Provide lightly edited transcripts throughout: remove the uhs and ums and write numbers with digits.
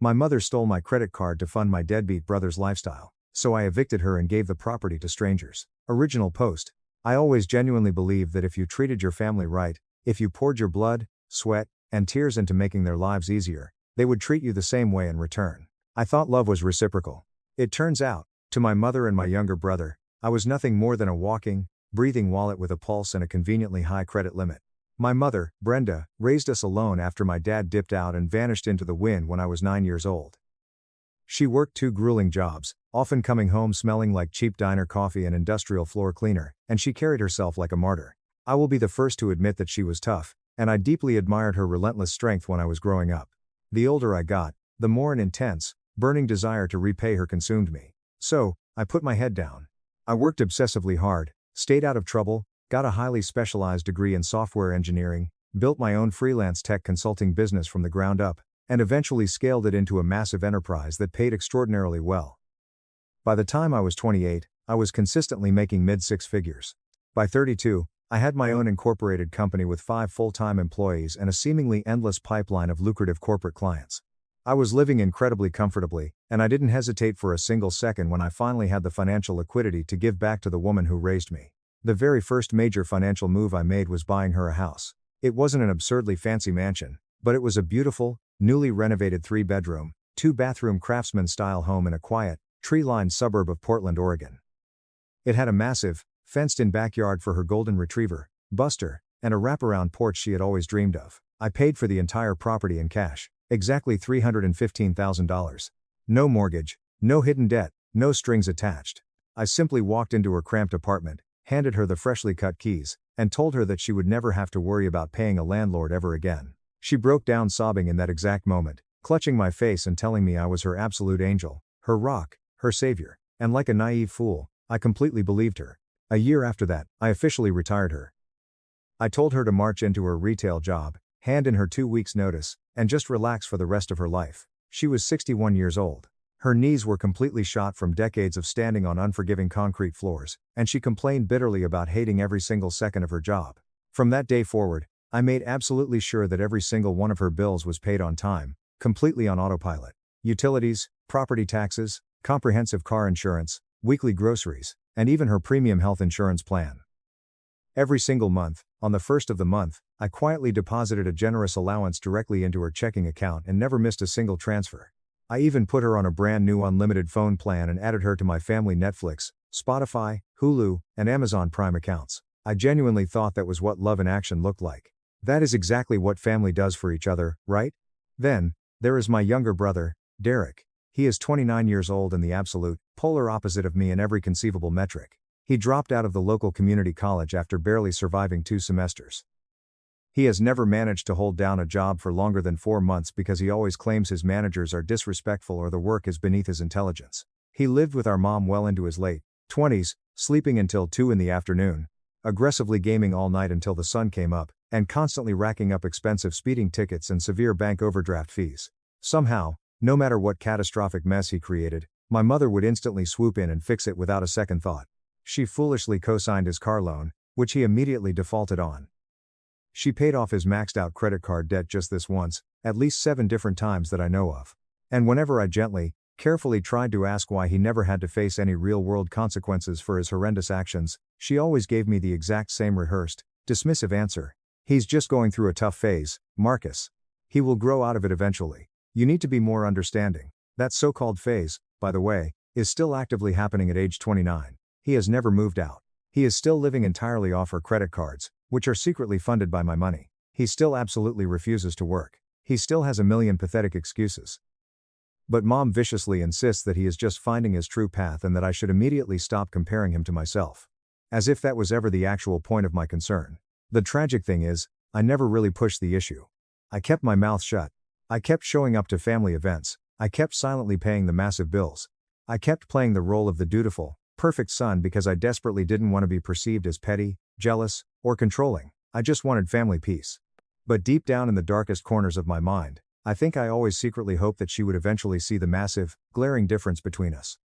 My mother stole my credit card to fund my deadbeat brother's lifestyle, so I evicted her and gave the property to strangers. Original post. I always genuinely believed that if you treated your family right, if you poured your blood, sweat, and tears into making their lives easier, they would treat you the same way in return. I thought love was reciprocal. It turns out, to my mother and my younger brother, I was nothing more than a walking, breathing wallet with a pulse and a conveniently high credit limit. My mother, Brenda, raised us alone after my dad dipped out and vanished into the wind when I was 9 years old. She worked 2 grueling jobs, often coming home smelling like cheap diner coffee and industrial floor cleaner, and she carried herself like a martyr. I will be the first to admit that she was tough, and I deeply admired her relentless strength when I was growing up. The older I got, the more an intense, burning desire to repay her consumed me. So, I put my head down. I worked obsessively hard, stayed out of trouble, got a highly specialized degree in software engineering, built my own freelance tech consulting business from the ground up, and eventually scaled it into a massive enterprise that paid extraordinarily well. By the time I was 28, I was consistently making mid-6 figures. By 32, I had my own incorporated company with 5 full-time employees and a seemingly endless pipeline of lucrative corporate clients. I was living incredibly comfortably, and I didn't hesitate for a single second when I finally had the financial liquidity to give back to the woman who raised me. The very first major financial move I made was buying her a house. It wasn't an absurdly fancy mansion, but it was a beautiful, newly renovated 3-bedroom, 2-bathroom craftsman-style home in a quiet, tree-lined suburb of Portland, Oregon. It had a massive, fenced-in backyard for her golden retriever, Buster, and a wraparound porch she had always dreamed of. I paid for the entire property in cash, exactly $315,000. No mortgage, no hidden debt, no strings attached. I simply walked into her cramped apartment, handed her the freshly cut keys, and told her that she would never have to worry about paying a landlord ever again. She broke down sobbing in that exact moment, clutching my face and telling me I was her absolute angel, her rock, her savior, and like a naive fool, I completely believed her. A year after that, I officially retired her. I told her to march into her retail job, hand in her 2 weeks' notice, and just relax for the rest of her life. She was 61 years old. Her knees were completely shot from decades of standing on unforgiving concrete floors, and she complained bitterly about hating every single second of her job. From that day forward, I made absolutely sure that every single one of her bills was paid on time, completely on autopilot. Utilities, property taxes, comprehensive car insurance, weekly groceries, and even her premium health insurance plan. Every single month, on the first of the month, I quietly deposited a generous allowance directly into her checking account and never missed a single transfer. I even put her on a brand new unlimited phone plan and added her to my family Netflix, Spotify, Hulu, and Amazon Prime accounts. I genuinely thought that was what love in action looked like. That is exactly what family does for each other, right? Then, there is my younger brother, Derek. He is 29 years old and the absolute, polar opposite of me in every conceivable metric. He dropped out of the local community college after barely surviving 2 semesters. He has never managed to hold down a job for longer than 4 months because he always claims his managers are disrespectful or the work is beneath his intelligence. He lived with our mom well into his late 20s, sleeping until 2 in the afternoon, aggressively gaming all night until the sun came up, and constantly racking up expensive speeding tickets and severe bank overdraft fees. Somehow, no matter what catastrophic mess he created, my mother would instantly swoop in and fix it without a second thought. She foolishly co-signed his car loan, which he immediately defaulted on. She paid off his maxed-out credit card debt just this once, at least 7 different times that I know of. And whenever I gently, carefully tried to ask why he never had to face any real-world consequences for his horrendous actions, she always gave me the exact same rehearsed, dismissive answer. He's just going through a tough phase, Marcus. He will grow out of it eventually. You need to be more understanding. That so-called phase, by the way, is still actively happening at age 29. He has never moved out. He is still living entirely off her credit cards, which are secretly funded by my money. He still absolutely refuses to work. He still has a million pathetic excuses. But mom viciously insists that he is just finding his true path and that I should immediately stop comparing him to myself. As if that was ever the actual point of my concern. The tragic thing is, I never really pushed the issue. I kept my mouth shut. I kept showing up to family events. I kept silently paying the massive bills. I kept playing the role of the dutiful, perfect son because I desperately didn't want to be perceived as petty, jealous, or controlling. I just wanted family peace. But deep down in the darkest corners of my mind, I think I always secretly hoped that she would eventually see the massive, glaring difference between us.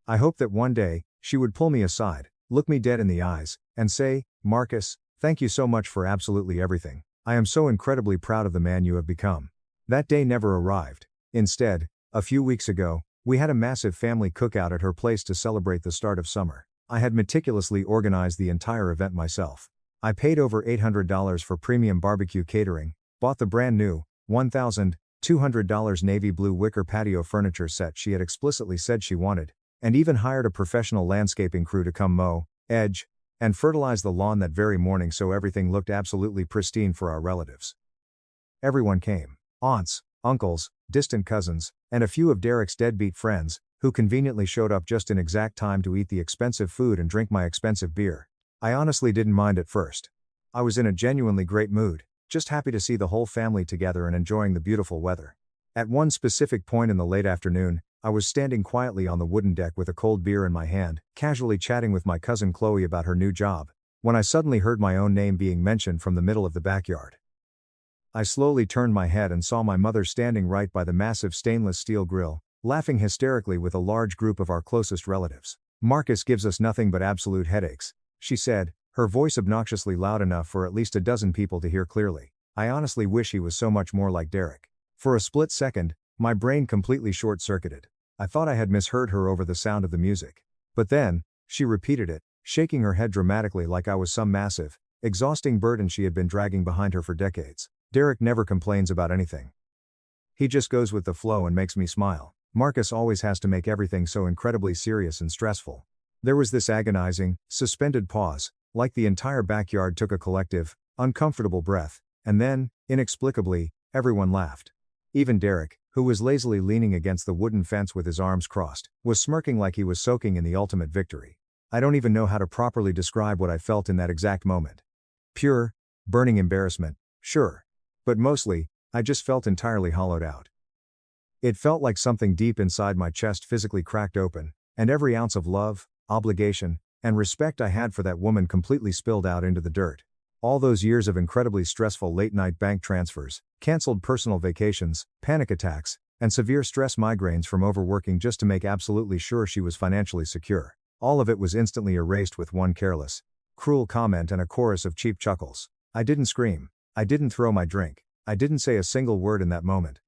I hoped that one day, she would pull me aside, look me dead in the eyes, and say, "Marcus, thank you so much for absolutely everything. I am so incredibly proud of the man you have become." That day never arrived. Instead, a few weeks ago, we had a massive family cookout at her place to celebrate the start of summer. I had meticulously organized the entire event myself. I paid over $800 for premium barbecue catering, bought the brand new, $1,200 navy blue wicker patio furniture set she had explicitly said she wanted, and even hired a professional landscaping crew to come mow, edge, and fertilize the lawn that very morning so everything looked absolutely pristine for our relatives. Everyone came. Aunts, uncles, distant cousins, and a few of Derek's deadbeat friends, who conveniently showed up just in exact time to eat the expensive food and drink my expensive beer. I honestly didn't mind at first. I was in a genuinely great mood, just happy to see the whole family together and enjoying the beautiful weather. At one specific point in the late afternoon, I was standing quietly on the wooden deck with a cold beer in my hand, casually chatting with my cousin Chloe about her new job, when I suddenly heard my own name being mentioned from the middle of the backyard. I slowly turned my head and saw my mother standing right by the massive stainless steel grill, laughing hysterically with a large group of our closest relatives. "Marcus gives us nothing but absolute headaches," she said, her voice obnoxiously loud enough for at least a dozen people to hear clearly. I honestly wish he was so much more like Derek. For a split second, my brain completely short-circuited. I thought I had misheard her over the sound of the music. But then, she repeated it, shaking her head dramatically like I was some massive, exhausting burden she had been dragging behind her for decades. "Derek never complains about anything. He just goes with the flow and makes me smile. Marcus always has to make everything so incredibly serious and stressful." There was this agonizing, suspended pause, like the entire backyard took a collective, uncomfortable breath, and then, inexplicably, everyone laughed. Even Derek, who was lazily leaning against the wooden fence with his arms crossed, was smirking like he was soaking in the ultimate victory. I don't even know how to properly describe what I felt in that exact moment. Pure, burning embarrassment, sure. But mostly, I just felt entirely hollowed out. It felt like something deep inside my chest physically cracked open, and every ounce of love, obligation, and respect I had for that woman completely spilled out into the dirt. All those years of incredibly stressful late-night bank transfers, canceled personal vacations, panic attacks, and severe stress migraines from overworking just to make absolutely sure she was financially secure. All of it was instantly erased with one careless, cruel comment and a chorus of cheap chuckles. I didn't scream. I didn't throw my drink. I didn't say a single word in that moment.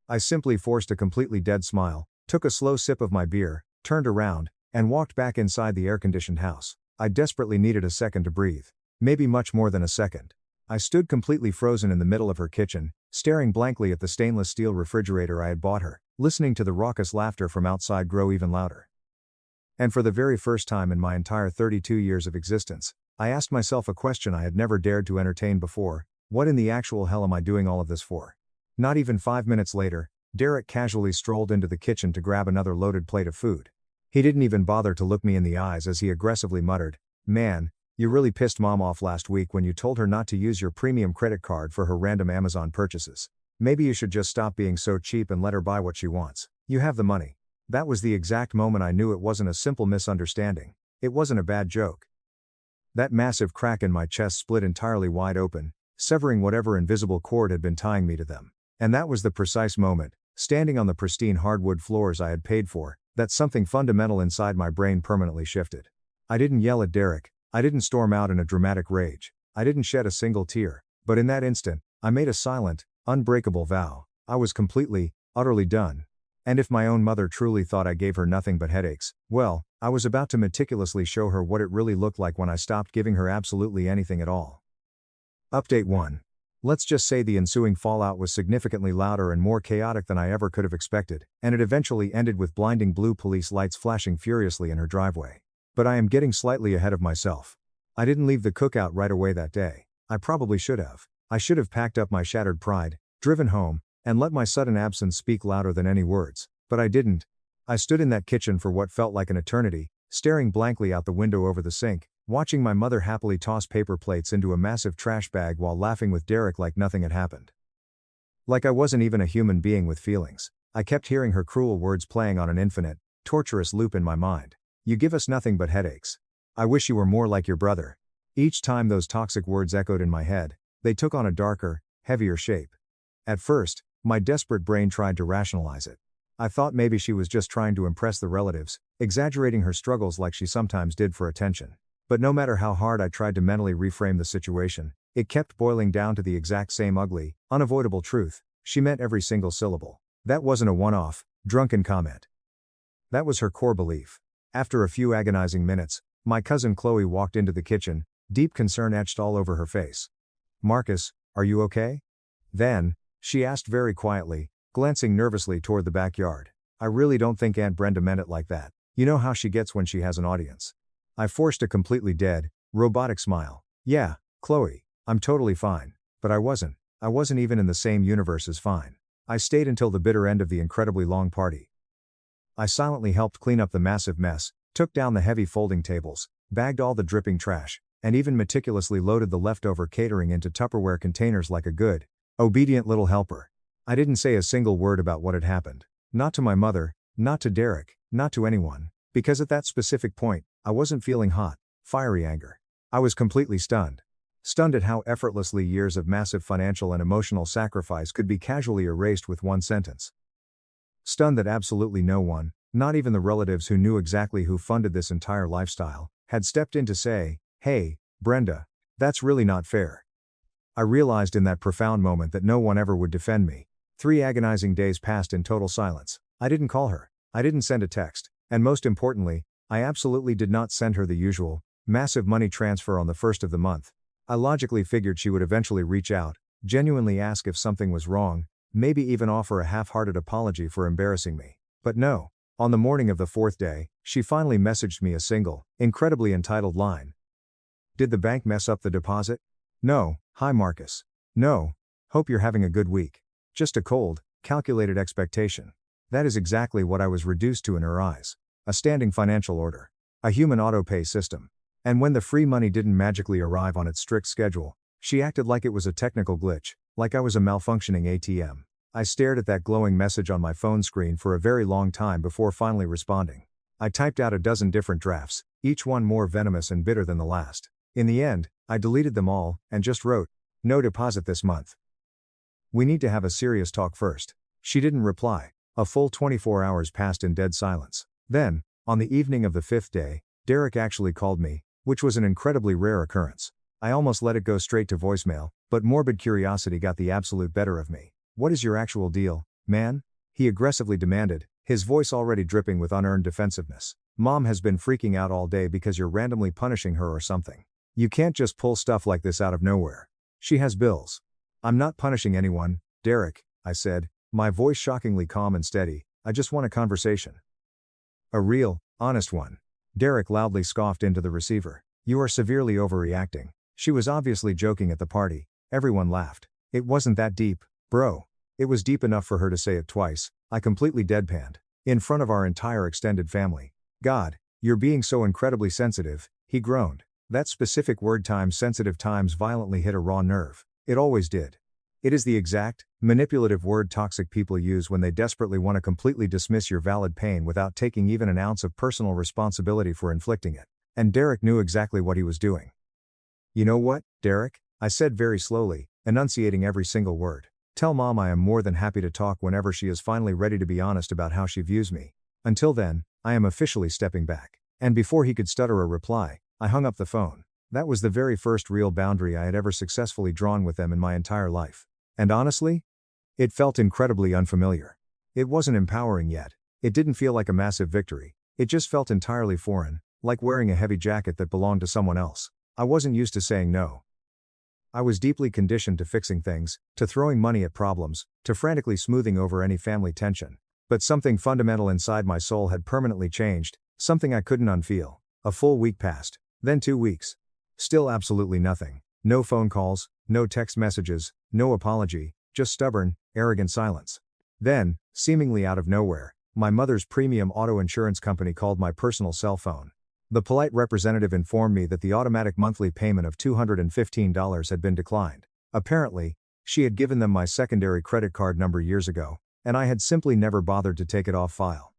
I simply forced a completely dead smile, took a slow sip of my beer, turned around, and walked back inside the air-conditioned house. I desperately needed a second to breathe. Maybe much more than a second. I stood completely frozen in the middle of her kitchen, staring blankly at the stainless steel refrigerator I had bought her, listening to the raucous laughter from outside grow even louder. And for the very first time in my entire 32 years of existence, I asked myself a question I had never dared to entertain before: what in the actual hell am I doing all of this for? Not even 5 minutes later, Derek casually strolled into the kitchen to grab another loaded plate of food. He didn't even bother to look me in the eyes as he aggressively muttered, "Man, you really pissed Mom off last week when you told her not to use your premium credit card for her random Amazon purchases. Maybe you should just stop being so cheap and let her buy what she wants. You have the money." That was the exact moment I knew it wasn't a simple misunderstanding. It wasn't a bad joke. That massive crack in my chest split entirely wide open, severing whatever invisible cord had been tying me to them. And that was the precise moment, standing on the pristine hardwood floors I had paid for, that something fundamental inside my brain permanently shifted. I didn't yell at Derek. I didn't storm out in a dramatic rage. I didn't shed a single tear. But in that instant, I made a silent, unbreakable vow. I was completely, utterly done. And if my own mother truly thought I gave her nothing but headaches, well, I was about to meticulously show her what it really looked like when I stopped giving her absolutely anything at all. Update 1. Let's just say the ensuing fallout was significantly louder and more chaotic than I ever could have expected, and it eventually ended with blinding blue police lights flashing furiously in her driveway. But I am getting slightly ahead of myself. I didn't leave the cookout right away that day. I probably should have. I should have packed up my shattered pride, driven home, and let my sudden absence speak louder than any words. But I didn't. I stood in that kitchen for what felt like an eternity, staring blankly out the window over the sink, watching my mother happily toss paper plates into a massive trash bag while laughing with Derek like nothing had happened. Like I wasn't even a human being with feelings. I kept hearing her cruel words playing on an infinite, torturous loop in my mind. "You give us nothing but headaches. I wish you were more like your brother." Each time those toxic words echoed in my head, they took on a darker, heavier shape. At first, my desperate brain tried to rationalize it. I thought maybe she was just trying to impress the relatives, exaggerating her struggles like she sometimes did for attention. But no matter how hard I tried to mentally reframe the situation, it kept boiling down to the exact same ugly, unavoidable truth. She meant every single syllable. That wasn't a one-off, drunken comment. That was her core belief. After a few agonizing minutes, my cousin Chloe walked into the kitchen, deep concern etched all over her face. "Marcus, are you okay?" Then, she asked very quietly, glancing nervously toward the backyard. "I really don't think Aunt Brenda meant it like that. You know how she gets when she has an audience." I forced a completely dead, robotic smile. "Yeah, Chloe, I'm totally fine. But I wasn't even in the same universe as fine. I stayed until the bitter end of the incredibly long party. I silently helped clean up the massive mess, took down the heavy folding tables, bagged all the dripping trash, and even meticulously loaded the leftover catering into Tupperware containers like a good, obedient little helper. I didn't say a single word about what had happened. Not to my mother, not to Derek, not to anyone, because at that specific point, I wasn't feeling hot, fiery anger. I was completely stunned. Stunned at how effortlessly years of massive financial and emotional sacrifice could be casually erased with one sentence. Stunned that absolutely no one, not even the relatives who knew exactly who funded this entire lifestyle, had stepped in to say, "Hey, Brenda, that's really not fair." I realized in that profound moment that no one ever would defend me. 3 agonizing days passed in total silence. I didn't call her. I didn't send a text. And most importantly, I absolutely did not send her the usual, massive money transfer on the first of the month. I logically figured she would eventually reach out, genuinely ask if something was wrong, maybe even offer a half-hearted apology for embarrassing me. But no. On the morning of the 4th day, she finally messaged me a single, incredibly entitled line. "Did the bank mess up the deposit? No. Hi Marcus. No. Hope you're having a good week. Just a cold, calculated expectation." That is exactly what I was reduced to in her eyes. A standing financial order. A human auto-pay system. And when the free money didn't magically arrive on its strict schedule, she acted like it was a technical glitch, like I was a malfunctioning ATM. I stared at that glowing message on my phone screen for a very long time before finally responding. I typed out a dozen different drafts, each one more venomous and bitter than the last. In the end, I deleted them all, and just wrote, "No deposit this month. We need to have a serious talk first." She didn't reply. A full 24 hours passed in dead silence. Then, on the evening of the 5th day, Derek actually called me, which was an incredibly rare occurrence. I almost let it go straight to voicemail, but morbid curiosity got the absolute better of me. "What is your actual deal, man?" he aggressively demanded, his voice already dripping with unearned defensiveness. "Mom has been freaking out all day because you're randomly punishing her or something. You can't just pull stuff like this out of nowhere. She has bills." "I'm not punishing anyone, Derek," I said, my voice shockingly calm and steady. "I just want a conversation. A real, honest one." Derek loudly scoffed into the receiver. "You are severely overreacting." She was obviously joking at the party. Everyone laughed. "It wasn't that deep, bro." It was deep enough for her to say it twice. I completely deadpanned. In front of our entire extended family. "God, you're being so incredibly sensitive," he groaned. That specific word times sensitive times violently hit a raw nerve. It always did. It is the exact, manipulative word toxic people use when they desperately want to completely dismiss your valid pain without taking even an ounce of personal responsibility for inflicting it. And Derek knew exactly what he was doing. "You know what, Derek?" I said very slowly, enunciating every single word. "Tell Mom I am more than happy to talk whenever she is finally ready to be honest about how she views me. Until then, I am officially stepping back." And before he could stutter a reply, I hung up the phone. That was the very first real boundary I had ever successfully drawn with them in my entire life. And honestly, it felt incredibly unfamiliar. It wasn't empowering yet. It didn't feel like a massive victory. It just felt entirely foreign, like wearing a heavy jacket that belonged to someone else. I wasn't used to saying no. I was deeply conditioned to fixing things, to throwing money at problems, to frantically smoothing over any family tension. But something fundamental inside my soul had permanently changed, something I couldn't unfeel. A full week passed, then 2 weeks. Still absolutely nothing. No phone calls, no text messages, no apology, just stubborn, arrogant silence. Then, seemingly out of nowhere, my mother's premium auto insurance company called my personal cell phone. The polite representative informed me that the automatic monthly payment of $215 had been declined. Apparently, she had given them my secondary credit card number years ago, and I had simply never bothered to take it off file.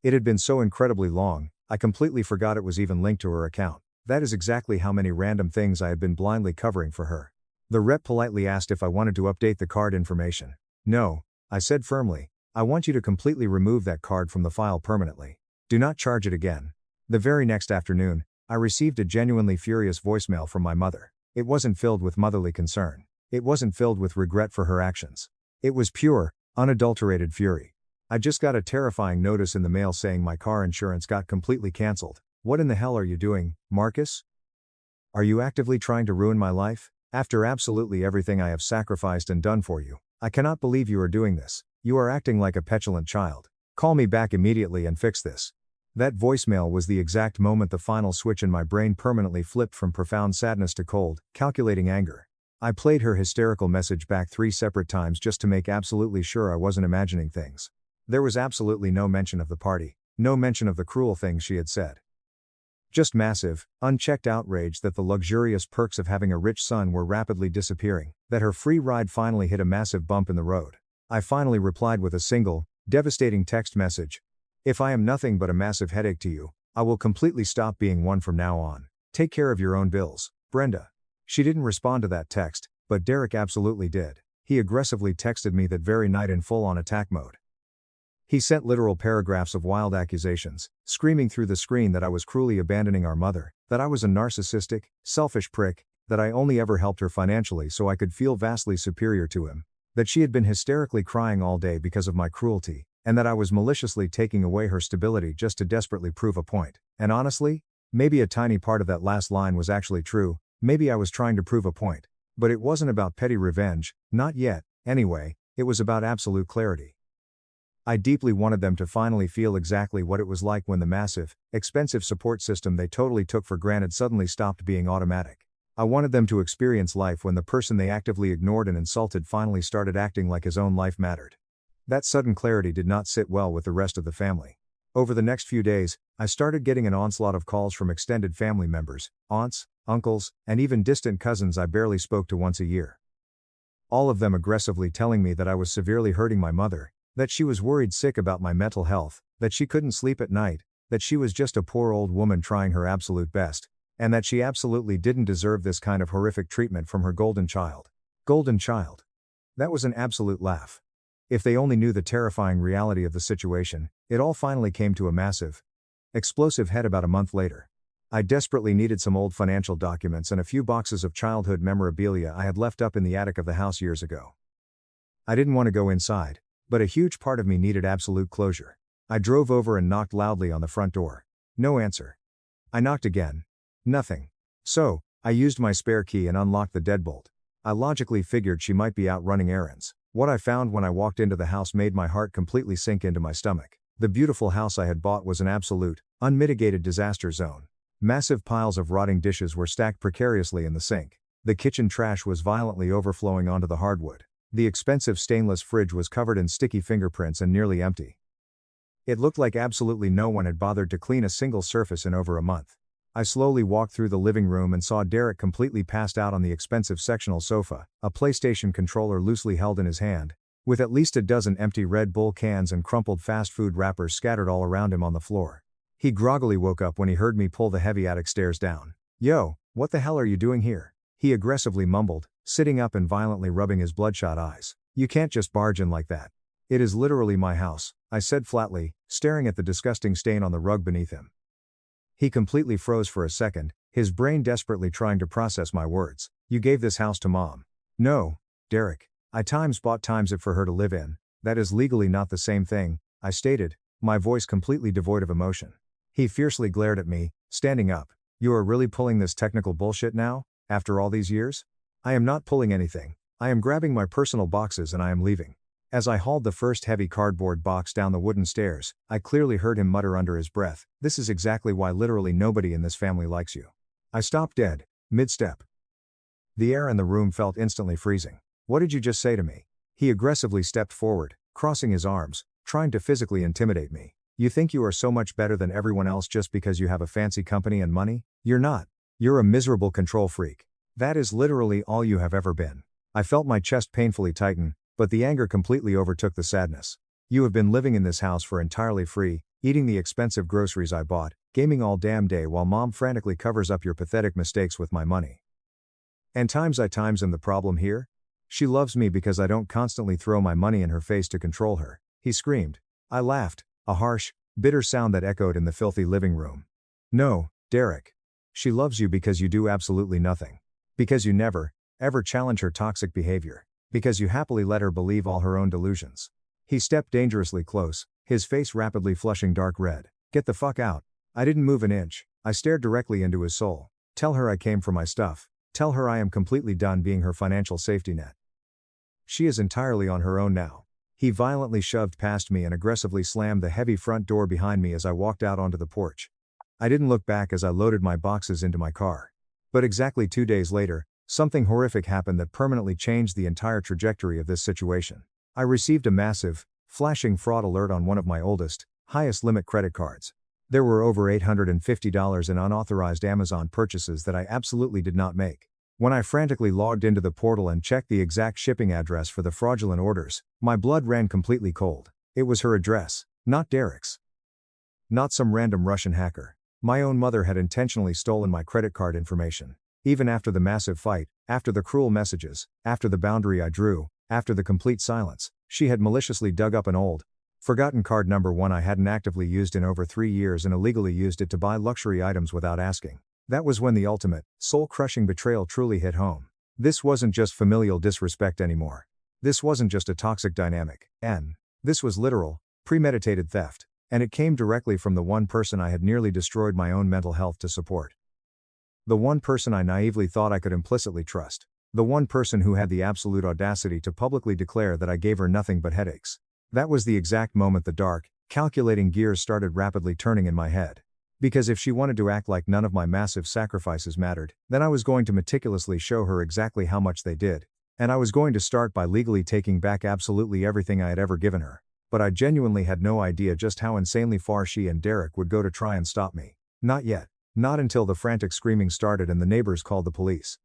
It had been so incredibly long, I completely forgot it was even linked to her account. That is exactly how many random things I had been blindly covering for her. The rep politely asked if I wanted to update the card information. "No," I said firmly. "I want you to completely remove that card from the file permanently. Do not charge it again." The very next afternoon, I received a genuinely furious voicemail from my mother. It wasn't filled with motherly concern. It wasn't filled with regret for her actions. It was pure, Unadulterated fury. I just got a terrifying notice in the mail saying my car insurance got completely cancelled. What in the hell are you doing, Marcus? Are you actively trying to ruin my life? After absolutely everything I have sacrificed and done for you, I cannot believe you are doing this. You are acting like a petulant child. Call me back immediately and fix this. That voicemail was the exact moment the final switch in my brain permanently flipped from profound sadness to cold, calculating anger. I played her hysterical message back 3 separate times just to make absolutely sure I wasn't imagining things. There was absolutely no mention of the party, no mention of the cruel things she had said. Just massive, unchecked outrage that the luxurious perks of having a rich son were rapidly disappearing, that her free ride finally hit a massive bump in the road. I finally replied with a single, devastating text message. If I am nothing but a massive headache to you, I will completely stop being one from now on. Take care of your own bills, Brenda. She didn't respond to that text, but Derek absolutely did. He aggressively texted me that very night in full-on attack mode. He sent literal paragraphs of wild accusations, screaming through the screen that I was cruelly abandoning our mother, that I was a narcissistic, selfish prick, that I only ever helped her financially so I could feel vastly superior to him, that she had been hysterically crying all day because of my cruelty, and that I was maliciously taking away her stability just to desperately prove a point. And honestly, maybe a tiny part of that last line was actually true, maybe I was trying to prove a point. But it wasn't about petty revenge, not yet, anyway, it was about absolute clarity. I deeply wanted them to finally feel exactly what it was like when the massive, expensive support system they totally took for granted suddenly stopped being automatic. I wanted them to experience life when the person they actively ignored and insulted finally started acting like his own life mattered. That sudden clarity did not sit well with the rest of the family. Over the next few days, I started getting an onslaught of calls from extended family members, aunts, uncles, and even distant cousins I barely spoke to once a year. All of them aggressively telling me that I was severely hurting my mother, that she was worried sick about my mental health, that she couldn't sleep at night, that she was just a poor old woman trying her absolute best, and that she absolutely didn't deserve this kind of horrific treatment from her golden child. Golden child. That was an absolute laugh. If they only knew the terrifying reality of the situation, it all finally came to a massive, explosive head about a month later. I desperately needed some old financial documents and a few boxes of childhood memorabilia I had left up in the attic of the house years ago. I didn't want to go inside, but a huge part of me needed absolute closure. I drove over and knocked loudly on the front door. No answer. I knocked again. Nothing. So, I used my spare key and unlocked the deadbolt. I logically figured she might be out running errands. What I found when I walked into the house made my heart completely sink into my stomach. The beautiful house I had bought was an absolute, unmitigated disaster zone. Massive piles of rotting dishes were stacked precariously in the sink. The kitchen trash was violently overflowing onto the hardwood. The expensive stainless fridge was covered in sticky fingerprints and nearly empty. It looked like absolutely no one had bothered to clean a single surface in over a month. I slowly walked through the living room and saw Derek completely passed out on the expensive sectional sofa, a PlayStation controller loosely held in his hand, with at least a dozen empty Red Bull cans and crumpled fast food wrappers scattered all around him on the floor. He groggily woke up when he heard me pull the heavy attic stairs down. "Yo, what the hell are you doing here?" he aggressively mumbled, sitting up and violently rubbing his bloodshot eyes. "You can't just barge in like that." "It is literally my house," I said flatly, staring at the disgusting stain on the rug beneath him. He completely froze for a second, his brain desperately trying to process my words. "You gave this house to Mom." "No, Derek. I bought it for her to live in. That is legally not the same thing," I stated, my voice completely devoid of emotion. He fiercely glared at me, standing up. "You are really pulling this technical bullshit now, after all these years?" "I am not pulling anything. I am grabbing my personal boxes and I am leaving." As I hauled the first heavy cardboard box down the wooden stairs, I clearly heard him mutter under his breath, "This is exactly why literally nobody in this family likes you." I stopped dead, mid-step. The air in the room felt instantly freezing. "What did you just say to me?" He aggressively stepped forward, crossing his arms, trying to physically intimidate me. "You think you are so much better than everyone else just because you have a fancy company and money? You're not. You're a miserable control freak. That is literally all you have ever been." I felt my chest painfully tighten, but the anger completely overtook the sadness. "You have been living in this house for entirely free, eating the expensive groceries I bought, gaming all damn day while Mom frantically covers up your pathetic mistakes with my money. And I am the problem here? She loves me because I don't constantly throw my money in her face to control her," he screamed. I laughed, a harsh, bitter sound that echoed in the filthy living room. "No, Derek. She loves you because you do absolutely nothing. Because you never, ever challenge her toxic behavior. Because you happily let her believe all her own delusions. He stepped dangerously close, his face rapidly flushing dark red. Get the fuck out. I didn't move an inch. I stared directly into his soul. Tell her I came for my stuff. Tell her I am completely done being her financial safety net. She is entirely on her own now. He violently shoved past me and aggressively slammed the heavy front door behind me as I walked out onto the porch. I didn't look back as I loaded my boxes into my car. But exactly 2 days later, something horrific happened that permanently changed the entire trajectory of this situation. I received a massive, flashing fraud alert on one of my oldest, highest limit credit cards. There were over $850 in unauthorized Amazon purchases that I absolutely did not make. When I frantically logged into the portal and checked the exact shipping address for the fraudulent orders, my blood ran completely cold. It was her address, not Derek's. Not some random Russian hacker. My own mother had intentionally stolen my credit card information. Even after the massive fight, after the cruel messages, after the boundary I drew, after the complete silence, she had maliciously dug up an old, forgotten card number one I hadn't actively used in over 3 years and illegally used it to buy luxury items without asking. That was when the ultimate, soul-crushing betrayal truly hit home. This wasn't just familial disrespect anymore. This wasn't just a toxic dynamic, this was literal, premeditated theft, and it came directly from the one person I had nearly destroyed my own mental health to support. The one person I naively thought I could implicitly trust. The one person who had the absolute audacity to publicly declare that I gave her nothing but headaches. That was the exact moment the dark, calculating gears started rapidly turning in my head. Because if she wanted to act like none of my massive sacrifices mattered, then I was going to meticulously show her exactly how much they did. And I was going to start by legally taking back absolutely everything I had ever given her. But I genuinely had no idea just how insanely far she and Derek would go to try and stop me. Not yet. Not until the frantic screaming started and the neighbors called the police.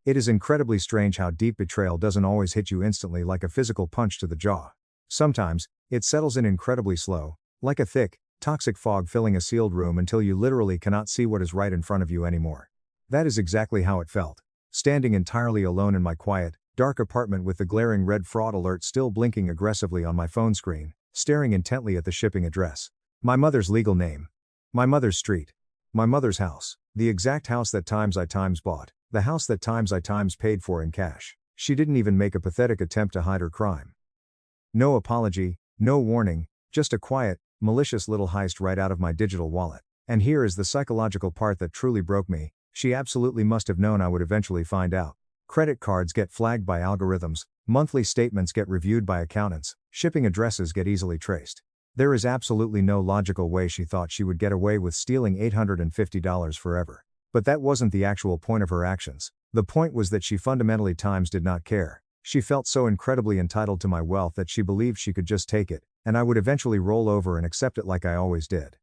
It is incredibly strange how deep betrayal doesn't always hit you instantly like a physical punch to the jaw. Sometimes, it settles in incredibly slow, like a thick, toxic fog filling a sealed room until you literally cannot see what is right in front of you anymore. That is exactly how it felt. Standing entirely alone in my quiet, dark apartment with the glaring red fraud alert still blinking aggressively on my phone screen, staring intently at the shipping address. My mother's legal name. My mother's street. My mother's house. The exact house that I bought. The house that I paid for in cash. She didn't even make a pathetic attempt to hide her crime. No apology, no warning, just a quiet, malicious little heist right out of my digital wallet. And here is the psychological part that truly broke me. She absolutely must have known I would eventually find out. Credit cards get flagged by algorithms, monthly statements get reviewed by accountants, shipping addresses get easily traced. There is absolutely no logical way she thought she would get away with stealing $850 forever. But that wasn't the actual point of her actions. The point was that she fundamentally did not care. She felt so incredibly entitled to my wealth that she believed she could just take it, and I would eventually roll over and accept it like I always did.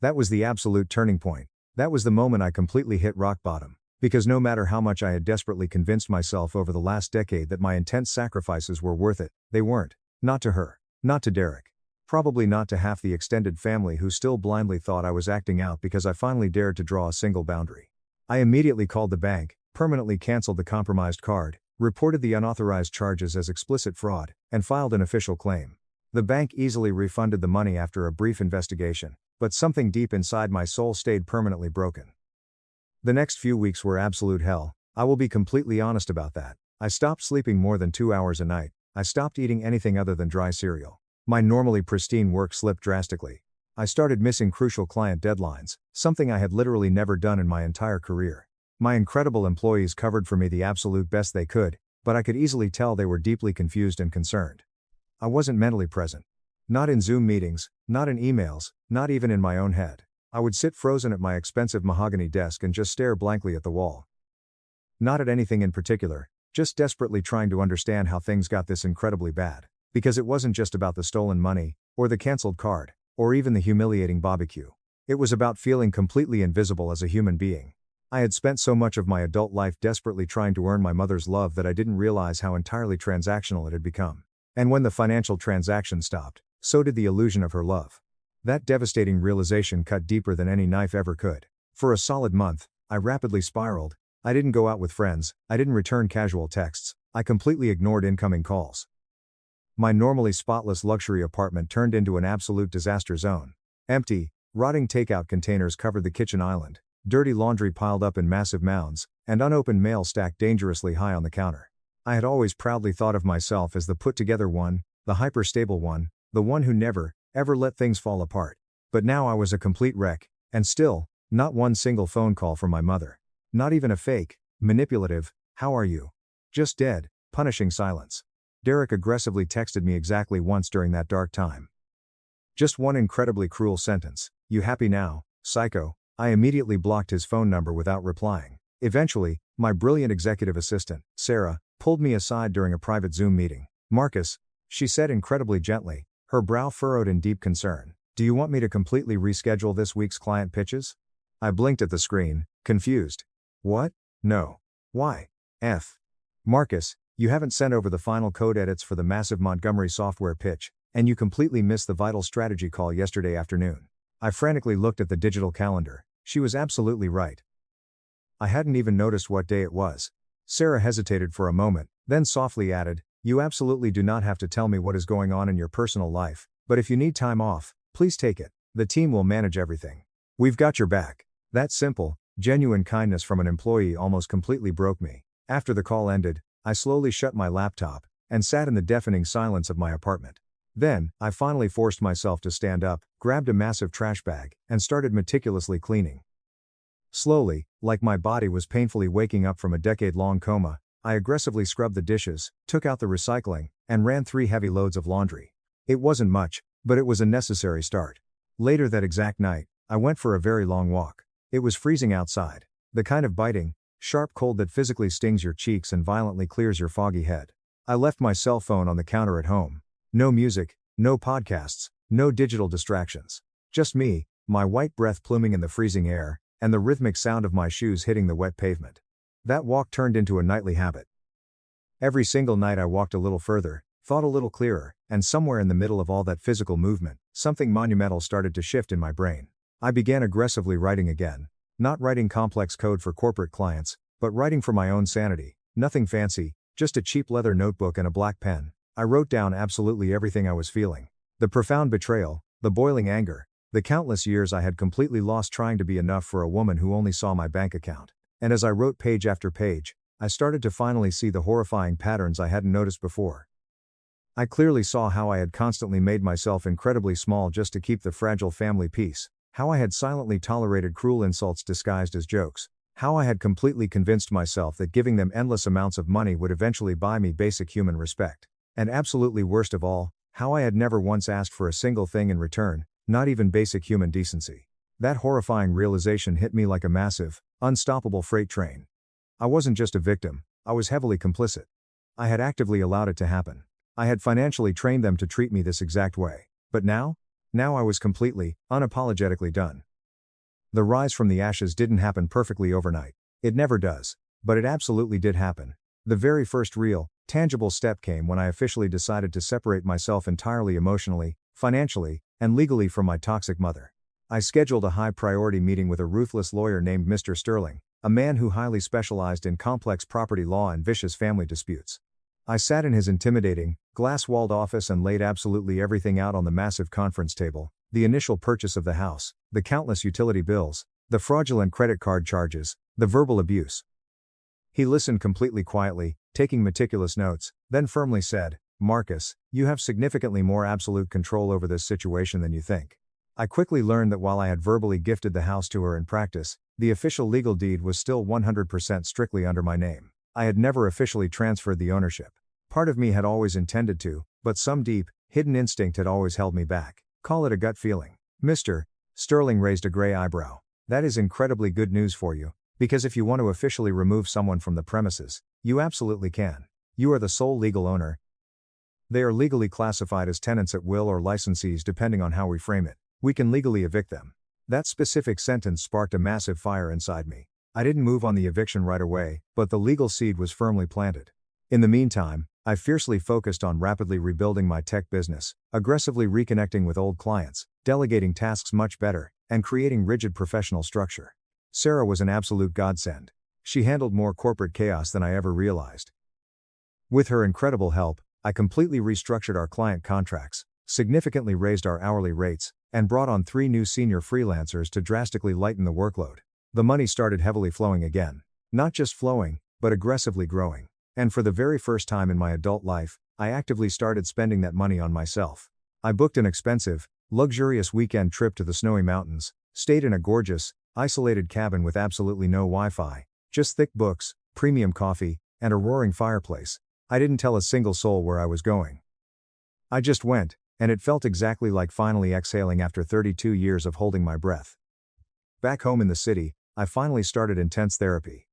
That was the absolute turning point. That was the moment I completely hit rock bottom. Because no matter how much I had desperately convinced myself over the last decade that my intense sacrifices were worth it, they weren't. Not to her. Not to Derek. Probably not to half the extended family who still blindly thought I was acting out because I finally dared to draw a single boundary. I immediately called the bank, permanently canceled the compromised card, reported the unauthorized charges as explicit fraud, and filed an official claim. The bank easily refunded the money after a brief investigation, but something deep inside my soul stayed permanently broken. The next few weeks were absolute hell. I will be completely honest about that. I stopped sleeping more than 2 hours a night. I stopped eating anything other than dry cereal. My normally pristine work slipped drastically. I started missing crucial client deadlines, something I had literally never done in my entire career. My incredible employees covered for me the absolute best they could, but I could easily tell they were deeply confused and concerned. I wasn't mentally present. Not in Zoom meetings, not in emails, not even in my own head. I would sit frozen at my expensive mahogany desk and just stare blankly at the wall. Not at anything in particular, just desperately trying to understand how things got this incredibly bad. Because it wasn't just about the stolen money, or the canceled card, or even the humiliating barbecue. It was about feeling completely invisible as a human being. I had spent so much of my adult life desperately trying to earn my mother's love that I didn't realize how entirely transactional it had become. And when the financial transaction stopped, so did the illusion of her love. That devastating realization cut deeper than any knife ever could. For a solid month, I rapidly spiraled. I didn't go out with friends, I didn't return casual texts, I completely ignored incoming calls. My normally spotless luxury apartment turned into an absolute disaster zone. Empty, rotting takeout containers covered the kitchen island, dirty laundry piled up in massive mounds, and unopened mail stacked dangerously high on the counter. I had always proudly thought of myself as the put-together one, the hyper-stable one, the one who never, ever let things fall apart. But now I was a complete wreck, and still, not one single phone call from my mother. Not even a fake, manipulative, "How are you?" Just dead, punishing silence. Derek aggressively texted me exactly once during that dark time. Just one incredibly cruel sentence, "You happy now, psycho?" I immediately blocked his phone number without replying. Eventually, my brilliant executive assistant, Sarah, pulled me aside during a private Zoom meeting. "Marcus," she said incredibly gently, her brow furrowed in deep concern, "do you want me to completely reschedule this week's client pitches?" I blinked at the screen, confused. "What? No. Why? Marcus, you haven't sent over the final code edits for the massive Montgomery software pitch, and you completely missed the vital strategy call yesterday afternoon." I frantically looked at the digital calendar. She was absolutely right. I hadn't even noticed what day it was. Sarah hesitated for a moment, then softly added, "You absolutely do not have to tell me what is going on in your personal life, but if you need time off, please take it. The team will manage everything. We've got your back." That simple, genuine kindness from an employee almost completely broke me. After the call ended, I slowly shut my laptop and sat in the deafening silence of my apartment. Then, I finally forced myself to stand up, grabbed a massive trash bag, and started meticulously cleaning. Slowly, like my body was painfully waking up from a decade-long coma, I aggressively scrubbed the dishes, took out the recycling, and ran 3 heavy loads of laundry. It wasn't much, but it was a necessary start. Later that exact night, I went for a very long walk. It was freezing outside. The kind of biting, sharp cold that physically stings your cheeks and violently clears your foggy head. I left my cell phone on the counter at home. No music, no podcasts, no digital distractions. Just me, my white breath pluming in the freezing air, and the rhythmic sound of my shoes hitting the wet pavement. That walk turned into a nightly habit. Every single night I walked a little further, thought a little clearer, and somewhere in the middle of all that physical movement, something monumental started to shift in my brain. I began aggressively writing again. Not writing complex code for corporate clients, but writing for my own sanity. Nothing fancy, just a cheap leather notebook and a black pen. I wrote down absolutely everything I was feeling. The profound betrayal, the boiling anger, the countless years I had completely lost trying to be enough for a woman who only saw my bank account. And as I wrote page after page, I started to finally see the horrifying patterns I hadn't noticed before. I clearly saw how I had constantly made myself incredibly small just to keep the fragile family peace. How I had silently tolerated cruel insults disguised as jokes. How I had completely convinced myself that giving them endless amounts of money would eventually buy me basic human respect. And absolutely worst of all, how I had never once asked for a single thing in return, not even basic human decency. That horrifying realization hit me like a massive, unstoppable freight train. I wasn't just a victim, I was heavily complicit. I had actively allowed it to happen. I had financially trained them to treat me this exact way. But now I was completely, unapologetically done. The rise from the ashes didn't happen perfectly overnight. It never does. But it absolutely did happen. The very first real, tangible step came when I officially decided to separate myself entirely emotionally, financially, and legally from my toxic mother. I scheduled a high-priority meeting with a ruthless lawyer named Mr. Sterling, a man who highly specialized in complex property law and vicious family disputes. I sat in his intimidating, glass-walled office and laid absolutely everything out on the massive conference table: the initial purchase of the house, the countless utility bills, the fraudulent credit card charges, the verbal abuse. He listened completely quietly, taking meticulous notes, then firmly said, "Marcus, you have significantly more absolute control over this situation than you think." I quickly learned that while I had verbally gifted the house to her in practice, the official legal deed was still 100% strictly under my name. I had never officially transferred the ownership. Part of me had always intended to, but some deep, hidden instinct had always held me back. Call it a gut feeling. Mr. Sterling raised a gray eyebrow. "That is incredibly good news for you, because if you want to officially remove someone from the premises, you absolutely can. You are the sole legal owner. They are legally classified as tenants at will or licensees depending on how we frame it. We can legally evict them." That specific sentence sparked a massive fire inside me. I didn't move on the eviction right away, but the legal seed was firmly planted. In the meantime, I fiercely focused on rapidly rebuilding my tech business, aggressively reconnecting with old clients, delegating tasks much better, and creating rigid professional structure. Sarah was an absolute godsend. She handled more corporate chaos than I ever realized. With her incredible help, I completely restructured our client contracts, significantly raised our hourly rates, and brought on 3 new senior freelancers to drastically lighten the workload. The money started heavily flowing again. Not just flowing, but aggressively growing. And for the very first time in my adult life, I actively started spending that money on myself. I booked an expensive, luxurious weekend trip to the snowy mountains, stayed in a gorgeous, isolated cabin with absolutely no Wi-Fi, just thick books, premium coffee, and a roaring fireplace. I didn't tell a single soul where I was going. I just went, and it felt exactly like finally exhaling after 32 years of holding my breath. Back home in the city, I finally started intense therapy.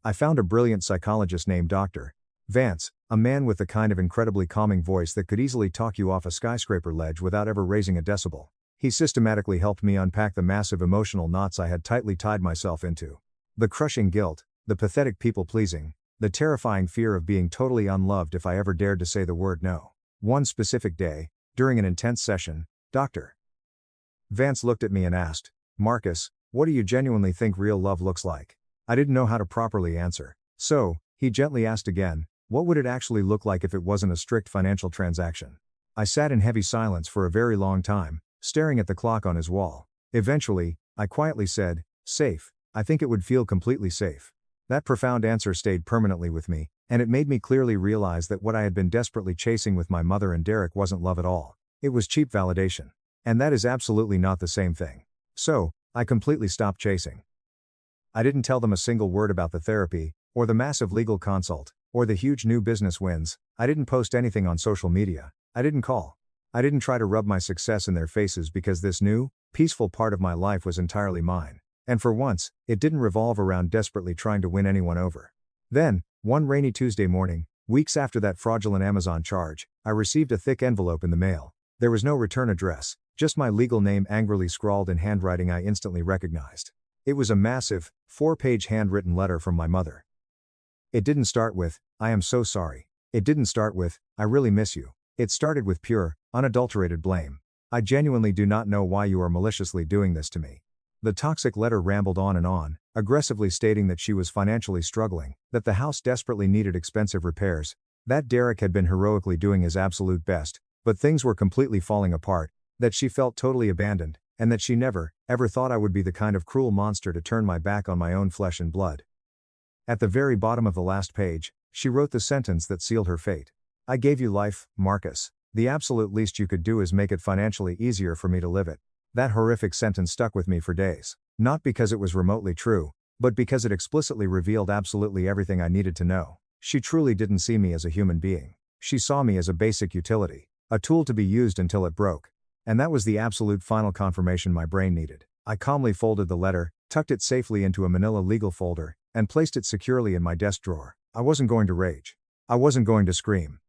I found a brilliant psychologist named Dr. Vance, a man with the kind of incredibly calming voice that could easily talk you off a skyscraper ledge without ever raising a decibel. He systematically helped me unpack the massive emotional knots I had tightly tied myself into. The crushing guilt, the pathetic people-pleasing, the terrifying fear of being totally unloved if I ever dared to say the word no. One specific day, during an intense session, Dr. Vance looked at me and asked, "Marcus, what do you genuinely think real love looks like?" I didn't know how to properly answer. So, he gently asked again, what would it actually look like if it wasn't a strict financial transaction? I sat in heavy silence for a very long time, staring at the clock on his wall. Eventually, I quietly said, "Safe. I think it would feel completely safe." That profound answer stayed permanently with me, and it made me clearly realize that what I had been desperately chasing with my mother and Derek wasn't love at all. It was cheap validation. And that is absolutely not the same thing. So, I completely stopped chasing. I didn't tell them a single word about the therapy, or the massive legal consult, or the huge new business wins. I didn't post anything on social media. I didn't call. I didn't try to rub my success in their faces because this new, peaceful part of my life was entirely mine. And for once, it didn't revolve around desperately trying to win anyone over. Then, one rainy Tuesday morning, weeks after that fraudulent Amazon charge, I received a thick envelope in the mail. There was no return address, just my legal name angrily scrawled in handwriting I instantly recognized. It was a massive, 4-page handwritten letter from my mother. It didn't start with, "I am so sorry." It didn't start with, "I really miss you." It started with pure, unadulterated blame. "I genuinely do not know why you are maliciously doing this to me." The toxic letter rambled on, aggressively stating that she was financially struggling, that the house desperately needed expensive repairs, that Derek had been heroically doing his absolute best, but things were completely falling apart, that she felt totally abandoned, and that she never, ever thought I would be the kind of cruel monster to turn my back on my own flesh and blood. At the very bottom of the last page, she wrote the sentence that sealed her fate. "I gave you life, Marcus. The absolute least you could do is make it financially easier for me to live it." That horrific sentence stuck with me for days. Not because it was remotely true, but because it explicitly revealed absolutely everything I needed to know. She truly didn't see me as a human being. She saw me as a basic utility, a tool to be used until it broke. And that was the absolute final confirmation my brain needed. I calmly folded the letter, tucked it safely into a manila legal folder, and placed it securely in my desk drawer. I wasn't going to rage. I wasn't going to scream.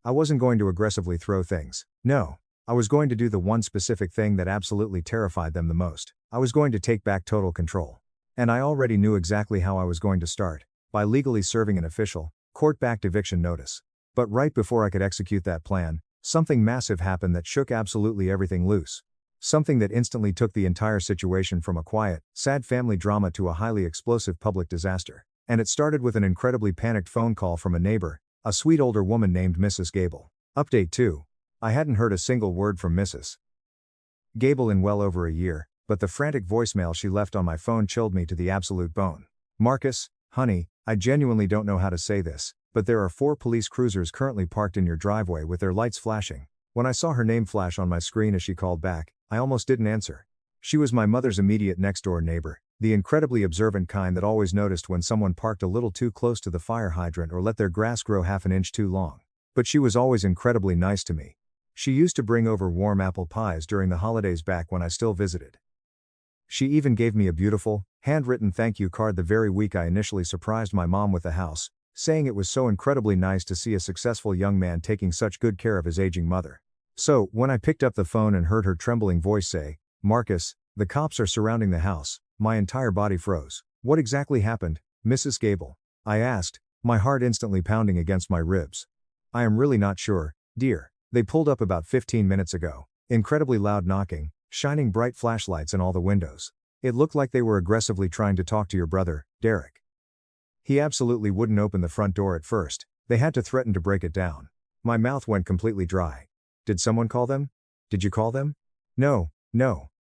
I wasn't going to aggressively throw things. No. I was going to do the one specific thing that absolutely terrified them the most. I was going to take back total control. And I already knew exactly how I was going to start, by legally serving an official, court-backed eviction notice. But right before I could execute that plan, something massive happened that shook absolutely everything loose. Something that instantly took the entire situation from a quiet, sad family drama to a highly explosive public disaster. And it started with an incredibly panicked phone call from a neighbor, a sweet older woman named Mrs. Gable. Update 2. I hadn't heard a single word from Mrs. Gable in well over a year, but the frantic voicemail she left on my phone chilled me to the absolute bone. "Marcus, honey, I genuinely don't know how to say this, but there are 4 police cruisers currently parked in your driveway with their lights flashing." When I saw her name flash on my screen as she called back, I almost didn't answer. She was my mother's immediate next-door neighbor, the incredibly observant kind that always noticed when someone parked a little too close to the fire hydrant or let their grass grow half an inch too long. But she was always incredibly nice to me. She used to bring over warm apple pies during the holidays back when I still visited. She even gave me a beautiful, handwritten thank you card the very week I initially surprised my mom with the house, saying it was so incredibly nice to see a successful young man taking such good care of his aging mother. So, when I picked up the phone and heard her trembling voice say, "Marcus, the cops are surrounding the house," my entire body froze. "What exactly happened, Mrs. Gable?" I asked, my heart instantly pounding against my ribs. "I am really not sure, dear. They pulled up about 15 minutes ago. Incredibly loud knocking, shining bright flashlights in all the windows. It looked like they were aggressively trying to talk to your brother, Derek. He absolutely wouldn't open the front door at first. They had to threaten to break it down." My mouth went completely dry. "Did someone call them? Did you call them?" No,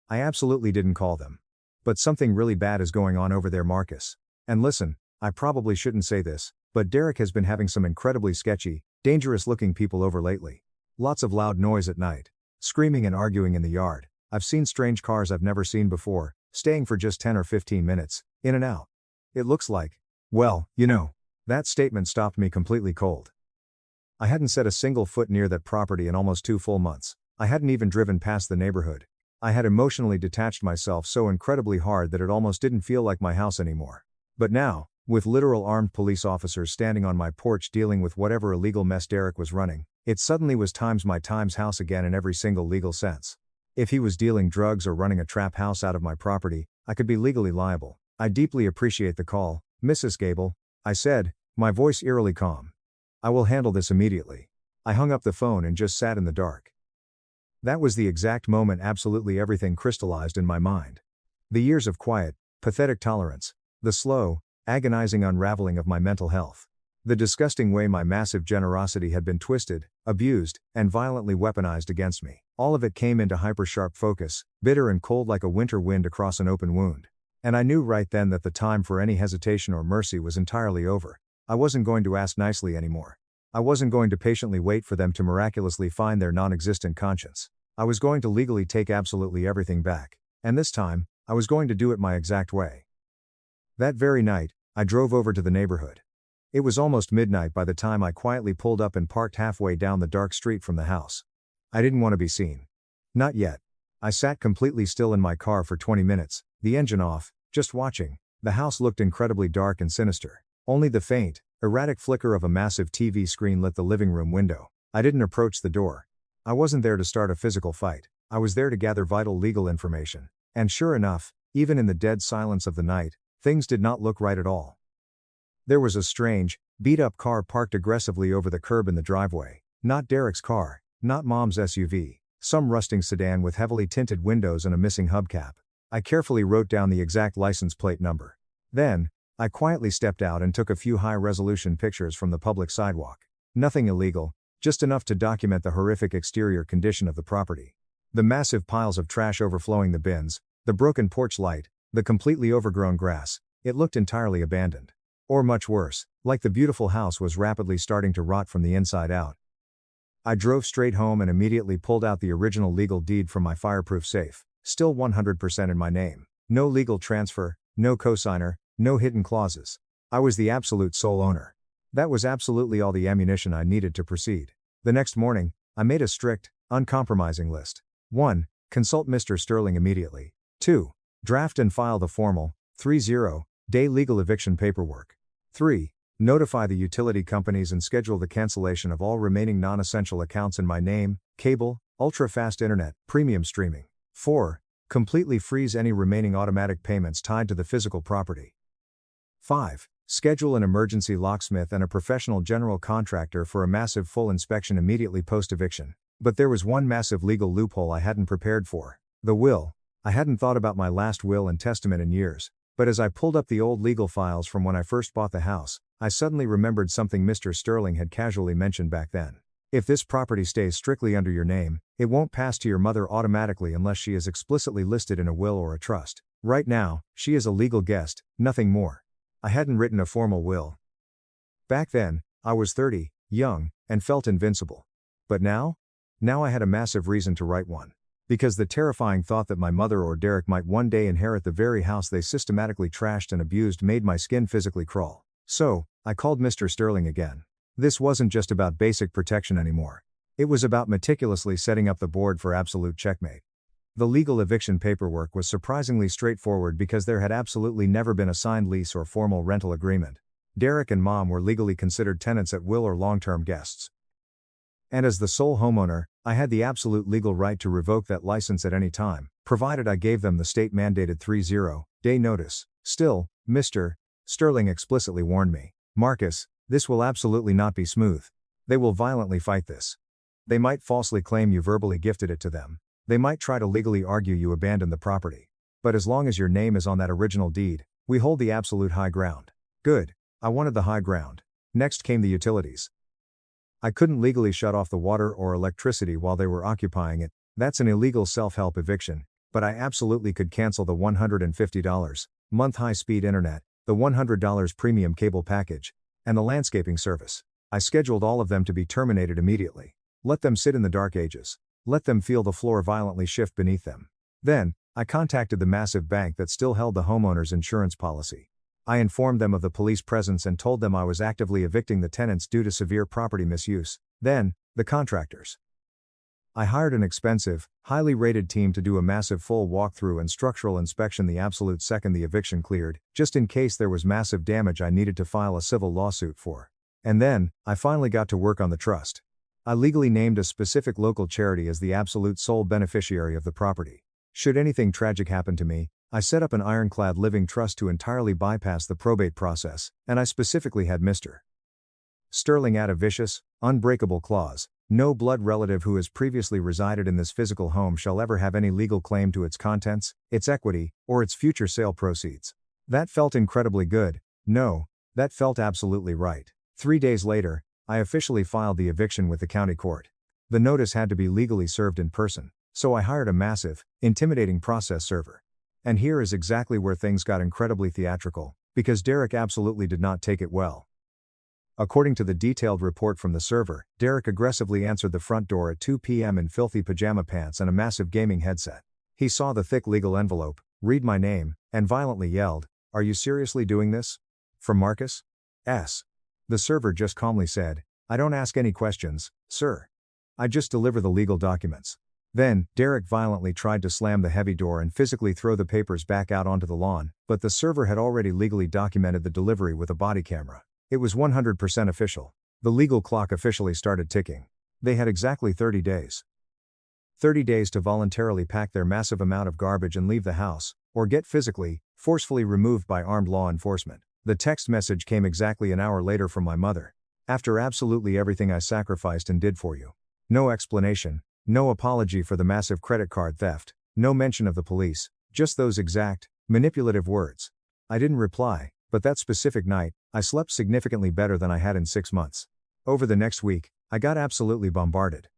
I absolutely didn't call them. But something really bad is going on over there, Marcus. And listen, I probably shouldn't say this, but Derek has been having some incredibly sketchy, Dangerous looking people over lately. Lots of loud noise at night. Screaming and arguing in the yard. I've seen strange cars I've never seen before, staying for just 10 or 15 minutes, in and out. It looks like, well, you know. That statement stopped me completely cold. I hadn't set a single foot near that property in almost 2 full months. I hadn't even driven past the neighborhood. I had emotionally detached myself so incredibly hard that it almost didn't feel like my house anymore. But now, with literal armed police officers standing on my porch dealing with whatever illegal mess Derek was running, it suddenly was my times house again in every single legal sense. If he was dealing drugs or running a trap house out of my property, I could be legally liable. I deeply appreciate the call, Mrs. Gable, I said, my voice eerily calm. I will handle this immediately. I hung up the phone and just sat in the dark. That was the exact moment absolutely everything crystallized in my mind. The years of quiet, pathetic tolerance, the slow, agonizing unraveling of my mental health. The disgusting way my massive generosity had been twisted, abused, and violently weaponized against me. All of it came into hyper-sharp focus, bitter and cold like a winter wind across an open wound. And I knew right then that the time for any hesitation or mercy was entirely over. I wasn't going to ask nicely anymore. I wasn't going to patiently wait for them to miraculously find their non-existent conscience. I was going to legally take absolutely everything back. And this time, I was going to do it my exact way. That very night, I drove over to the neighborhood. It was almost midnight by the time I quietly pulled up and parked halfway down the dark street from the house. I didn't want to be seen. Not yet. I sat completely still in my car for 20 minutes, the engine off, just watching. The house looked incredibly dark and sinister. Only the faint, erratic flicker of a massive TV screen lit the living room window. I didn't approach the door. I wasn't there to start a physical fight. I was there to gather vital legal information. And sure enough, even in the dead silence of the night, things did not look right at all. There was a strange, beat-up car parked aggressively over the curb in the driveway. Not Derek's car, not Mom's SUV, some rusting sedan with heavily tinted windows and a missing hubcap. I carefully wrote down the exact license plate number. Then, I quietly stepped out and took a few high-resolution pictures from the public sidewalk. Nothing illegal, just enough to document the horrific exterior condition of the property. The massive piles of trash overflowing the bins, the broken porch light, the completely overgrown grass, it looked entirely abandoned. Or much worse, like the beautiful house was rapidly starting to rot from the inside out. I drove straight home and immediately pulled out the original legal deed from my fireproof safe, still 100% in my name. No legal transfer, no cosigner, no hidden clauses. I was the absolute sole owner. That was absolutely all the ammunition I needed to proceed. The next morning, I made a strict, uncompromising list. 1. Consult Mr. Sterling immediately. 2. Draft and file the formal, 30-day legal eviction paperwork. 3. Notify the utility companies and schedule the cancellation of all remaining non-essential accounts in my name, cable, ultra-fast internet, premium streaming. 4. Completely freeze any remaining automatic payments tied to the physical property. 5. Schedule an emergency locksmith and a professional general contractor for a massive full inspection immediately post-eviction. But there was one massive legal loophole I hadn't prepared for. The will. I hadn't thought about my last will and testament in years. But as I pulled up the old legal files from when I first bought the house, I suddenly remembered something Mr. Sterling had casually mentioned back then. If this property stays strictly under your name, it won't pass to your mother automatically unless she is explicitly listed in a will or a trust. Right now, she is a legal guest, nothing more. I hadn't written a formal will. Back then, I was 30, young, and felt invincible. But now? Now I had a massive reason to write one. Because the terrifying thought that my mother or Derek might one day inherit the very house they systematically trashed and abused made my skin physically crawl. So, I called Mr. Sterling again. This wasn't just about basic protection anymore. It was about meticulously setting up the board for absolute checkmate. The legal eviction paperwork was surprisingly straightforward because there had absolutely never been a signed lease or formal rental agreement. Derek and Mom were legally considered tenants at will or long-term guests. And as the sole homeowner, I had the absolute legal right to revoke that license at any time, provided I gave them the state-mandated 30-day notice. Still, Mr. Sterling explicitly warned me, Marcus, this will absolutely not be smooth. They will violently fight this. They might falsely claim you verbally gifted it to them. They might try to legally argue you abandoned the property. But as long as your name is on that original deed, we hold the absolute high ground. Good. I wanted the high ground. Next came the utilities. I couldn't legally shut off the water or electricity while they were occupying it. That's an illegal self-help eviction. But I absolutely could cancel the $150 month high-speed internet, the $100 premium cable package, and the landscaping service. I scheduled all of them to be terminated immediately. Let them sit in the dark ages. Let them feel the floor violently shift beneath them. Then, I contacted the massive bank that still held the homeowner's insurance policy. I informed them of the police presence and told them I was actively evicting the tenants due to severe property misuse. Then, the contractors. I hired an expensive, highly rated team to do a massive full walkthrough and structural inspection the absolute second the eviction cleared, just in case there was massive damage I needed to file a civil lawsuit for. And then, I finally got to work on the trust. I legally named a specific local charity as the absolute sole beneficiary of the property. Should anything tragic happen to me, I set up an ironclad living trust to entirely bypass the probate process, and I specifically had Mr. Sterling add a vicious, unbreakable clause. No blood relative who has previously resided in this physical home shall ever have any legal claim to its contents, its equity, or its future sale proceeds. That felt incredibly good. No, that felt absolutely right. 3 days later, I officially filed the eviction with the county court. The notice had to be legally served in person, so I hired a massive, intimidating process server. And here is exactly where things got incredibly theatrical, because Derek absolutely did not take it well. According to the detailed report from the server, Derek aggressively answered the front door at 2 p.m. in filthy pajama pants and a massive gaming headset. He saw the thick legal envelope, read my name, and violently yelled, "Are you seriously doing this? From Marcus S." The server just calmly said, "I don't ask any questions, sir. I just deliver the legal documents." Then, Derek violently tried to slam the heavy door and physically throw the papers back out onto the lawn, but the server had already legally documented the delivery with a body camera. It was 100% official. The legal clock officially started ticking. They had exactly 30 days. 30 days to voluntarily pack their massive amount of garbage and leave the house, or get physically, forcefully removed by armed law enforcement. The text message came exactly an hour later from my mother. "After absolutely everything I sacrificed and did for you. No explanation, no apology for the massive credit card theft, no mention of the police, just those exact, manipulative words." I didn't reply, but that specific night, I slept significantly better than I had in 6 months. Over the next week, I got absolutely bombarded.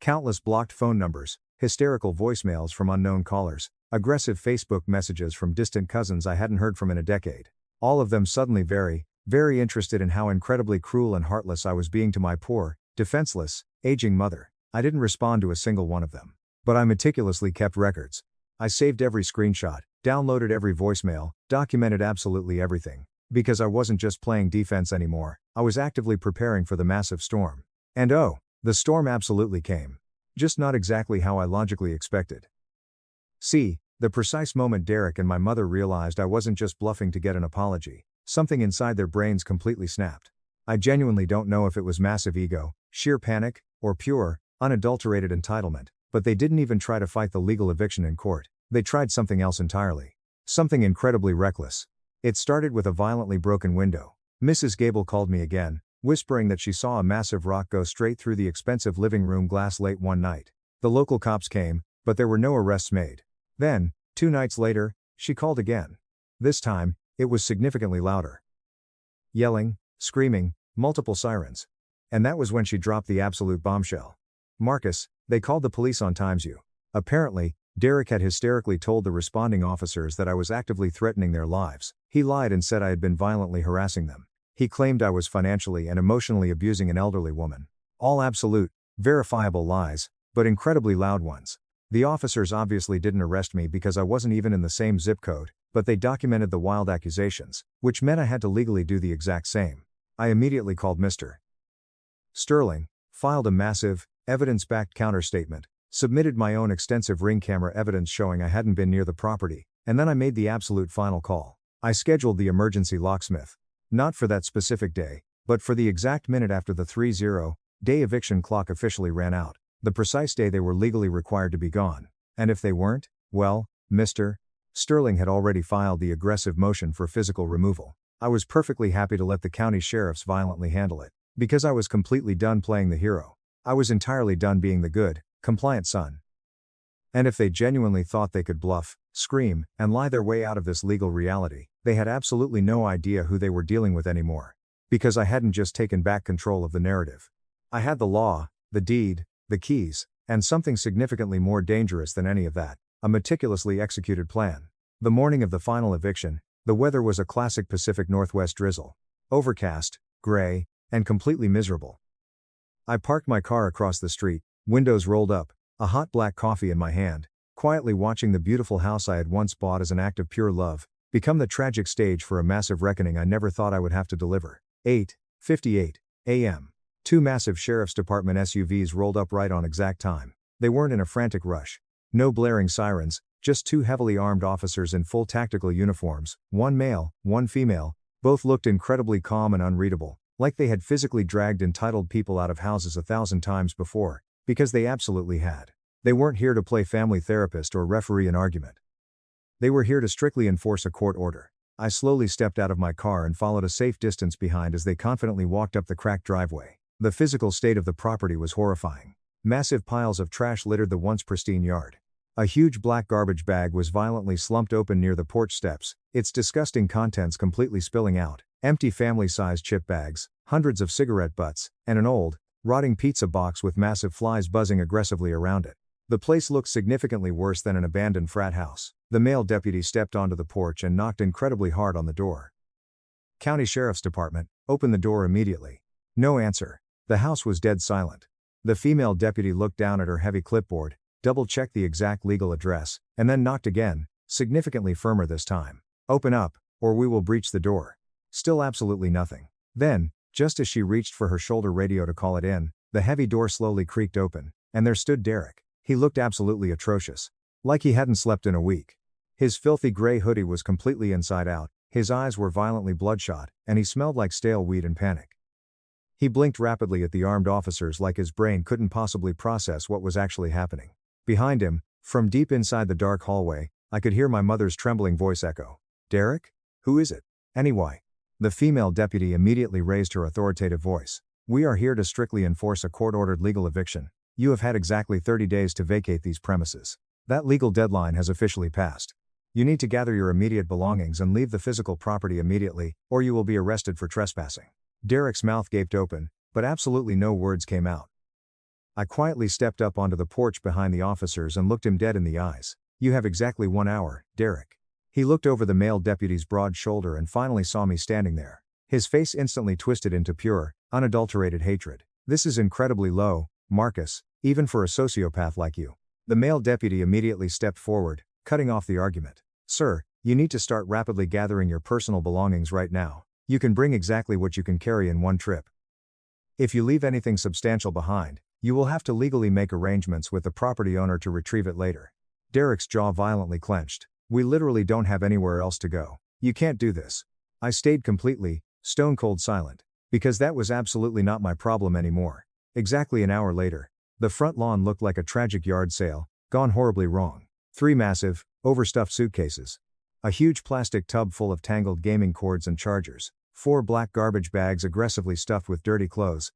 Countless blocked phone numbers, hysterical voicemails from unknown callers, aggressive Facebook messages from distant cousins I hadn't heard from in a decade. All of them suddenly very, very interested in how incredibly cruel and heartless I was being to my poor, defenseless, aging mother. I didn't respond to a single one of them. But I meticulously kept records. I saved every screenshot, downloaded every voicemail, documented absolutely everything. Because I wasn't just playing defense anymore, I was actively preparing for the massive storm. And oh, the storm absolutely came. Just not exactly how I logically expected. See, the precise moment Derek and my mother realized I wasn't just bluffing to get an apology, something inside their brains completely snapped. I genuinely don't know if it was massive ego, sheer panic, or pure, unadulterated entitlement, but they didn't even try to fight the legal eviction in court. They tried something else entirely. Something incredibly reckless. It started with a violently broken window. Mrs. Gable called me again, whispering that she saw a massive rock go straight through the expensive living room glass late one night. The local cops came, but there were no arrests made. Then, 2 nights later, she called again. This time, it was significantly louder. Yelling, screaming, multiple sirens. And that was when she dropped the absolute bombshell. "Marcus, they called the police on times you." Apparently, Derek had hysterically told the responding officers that I was actively threatening their lives. He lied and said I had been violently harassing them. He claimed I was financially and emotionally abusing an elderly woman. All absolute, verifiable lies, but incredibly loud ones. The officers obviously didn't arrest me because I wasn't even in the same zip code, but they documented the wild accusations, which meant I had to legally do the exact same. I immediately called Mr. Sterling, filed a massive, evidence-backed counterstatement, submitted my own extensive ring camera evidence showing I hadn't been near the property, and then I made the absolute final call. I scheduled the emergency locksmith. Not for that specific day, but for the exact minute after the 30-day eviction clock officially ran out, the precise day they were legally required to be gone. And if they weren't, well, Mr. Sterling had already filed the aggressive motion for physical removal. I was perfectly happy to let the county sheriffs violently handle it, because I was completely done playing the hero. I was entirely done being the good, compliant son. And if they genuinely thought they could bluff, scream, and lie their way out of this legal reality, they had absolutely no idea who they were dealing with anymore. Because I hadn't just taken back control of the narrative. I had the law, the deed, the keys, and something significantly more dangerous than any of that, a meticulously executed plan. The morning of the final eviction, the weather was a classic Pacific Northwest drizzle. Overcast, gray, and completely miserable. I parked my car across the street, windows rolled up, a hot black coffee in my hand, quietly watching the beautiful house I had once bought as an act of pure love become the tragic stage for a massive reckoning I never thought I would have to deliver. 8:58 a.m. Two massive sheriff's department SUVs rolled up right on exact time. They weren't in a frantic rush. No blaring sirens, just two heavily armed officers in full tactical uniforms, one male, one female. Both looked incredibly calm and unreadable, like they had physically dragged entitled people out of houses 1,000 times before, because they absolutely had. They weren't here to play family therapist or referee an argument. They were here to strictly enforce a court order. I slowly stepped out of my car and followed a safe distance behind as they confidently walked up the cracked driveway. The physical state of the property was horrifying. Massive piles of trash littered the once pristine yard. A huge black garbage bag was violently slumped open near the porch steps, its disgusting contents completely spilling out. Empty family-sized chip bags, hundreds of cigarette butts, and an old, rotting pizza box with massive flies buzzing aggressively around it. The place looked significantly worse than an abandoned frat house. The male deputy stepped onto the porch and knocked incredibly hard on the door. "County Sheriff's Department, open the door immediately." No answer. The house was dead silent. The female deputy looked down at her heavy clipboard, double-checked the exact legal address, and then knocked again, significantly firmer this time. "Open up, or we will breach the door." Still absolutely nothing. Then, just as she reached for her shoulder radio to call it in, the heavy door slowly creaked open, and there stood Derek. He looked absolutely atrocious. Like he hadn't slept in a week. His filthy gray hoodie was completely inside out, his eyes were violently bloodshot, and he smelled like stale weed and panic. He blinked rapidly at the armed officers like his brain couldn't possibly process what was actually happening. Behind him, from deep inside the dark hallway, I could hear my mother's trembling voice echo. "Derek? Who is it? Anyway?" The female deputy immediately raised her authoritative voice. "We are here to strictly enforce a court-ordered legal eviction. You have had exactly 30 days to vacate these premises. That legal deadline has officially passed. You need to gather your immediate belongings and leave the physical property immediately, or you will be arrested for trespassing." Derek's mouth gaped open, but absolutely no words came out. I quietly stepped up onto the porch behind the officers and looked him dead in the eyes. "You have exactly 1 hour, Derek." He looked over the male deputy's broad shoulder and finally saw me standing there. His face instantly twisted into pure, unadulterated hatred. "This is incredibly low, Marcus, even for a sociopath like you." The male deputy immediately stepped forward, cutting off the argument. "Sir, you need to start rapidly gathering your personal belongings right now. You can bring exactly what you can carry in one trip. If you leave anything substantial behind, you will have to legally make arrangements with the property owner to retrieve it later." Derek's jaw violently clenched. "We literally don't have anywhere else to go. You can't do this." I stayed completely, stone-cold silent. Because that was absolutely not my problem anymore. Exactly an hour later, the front lawn looked like a tragic yard sale, gone horribly wrong. 3 massive, overstuffed suitcases. A huge plastic tub full of tangled gaming cords and chargers. 4 black garbage bags aggressively stuffed with dirty clothes.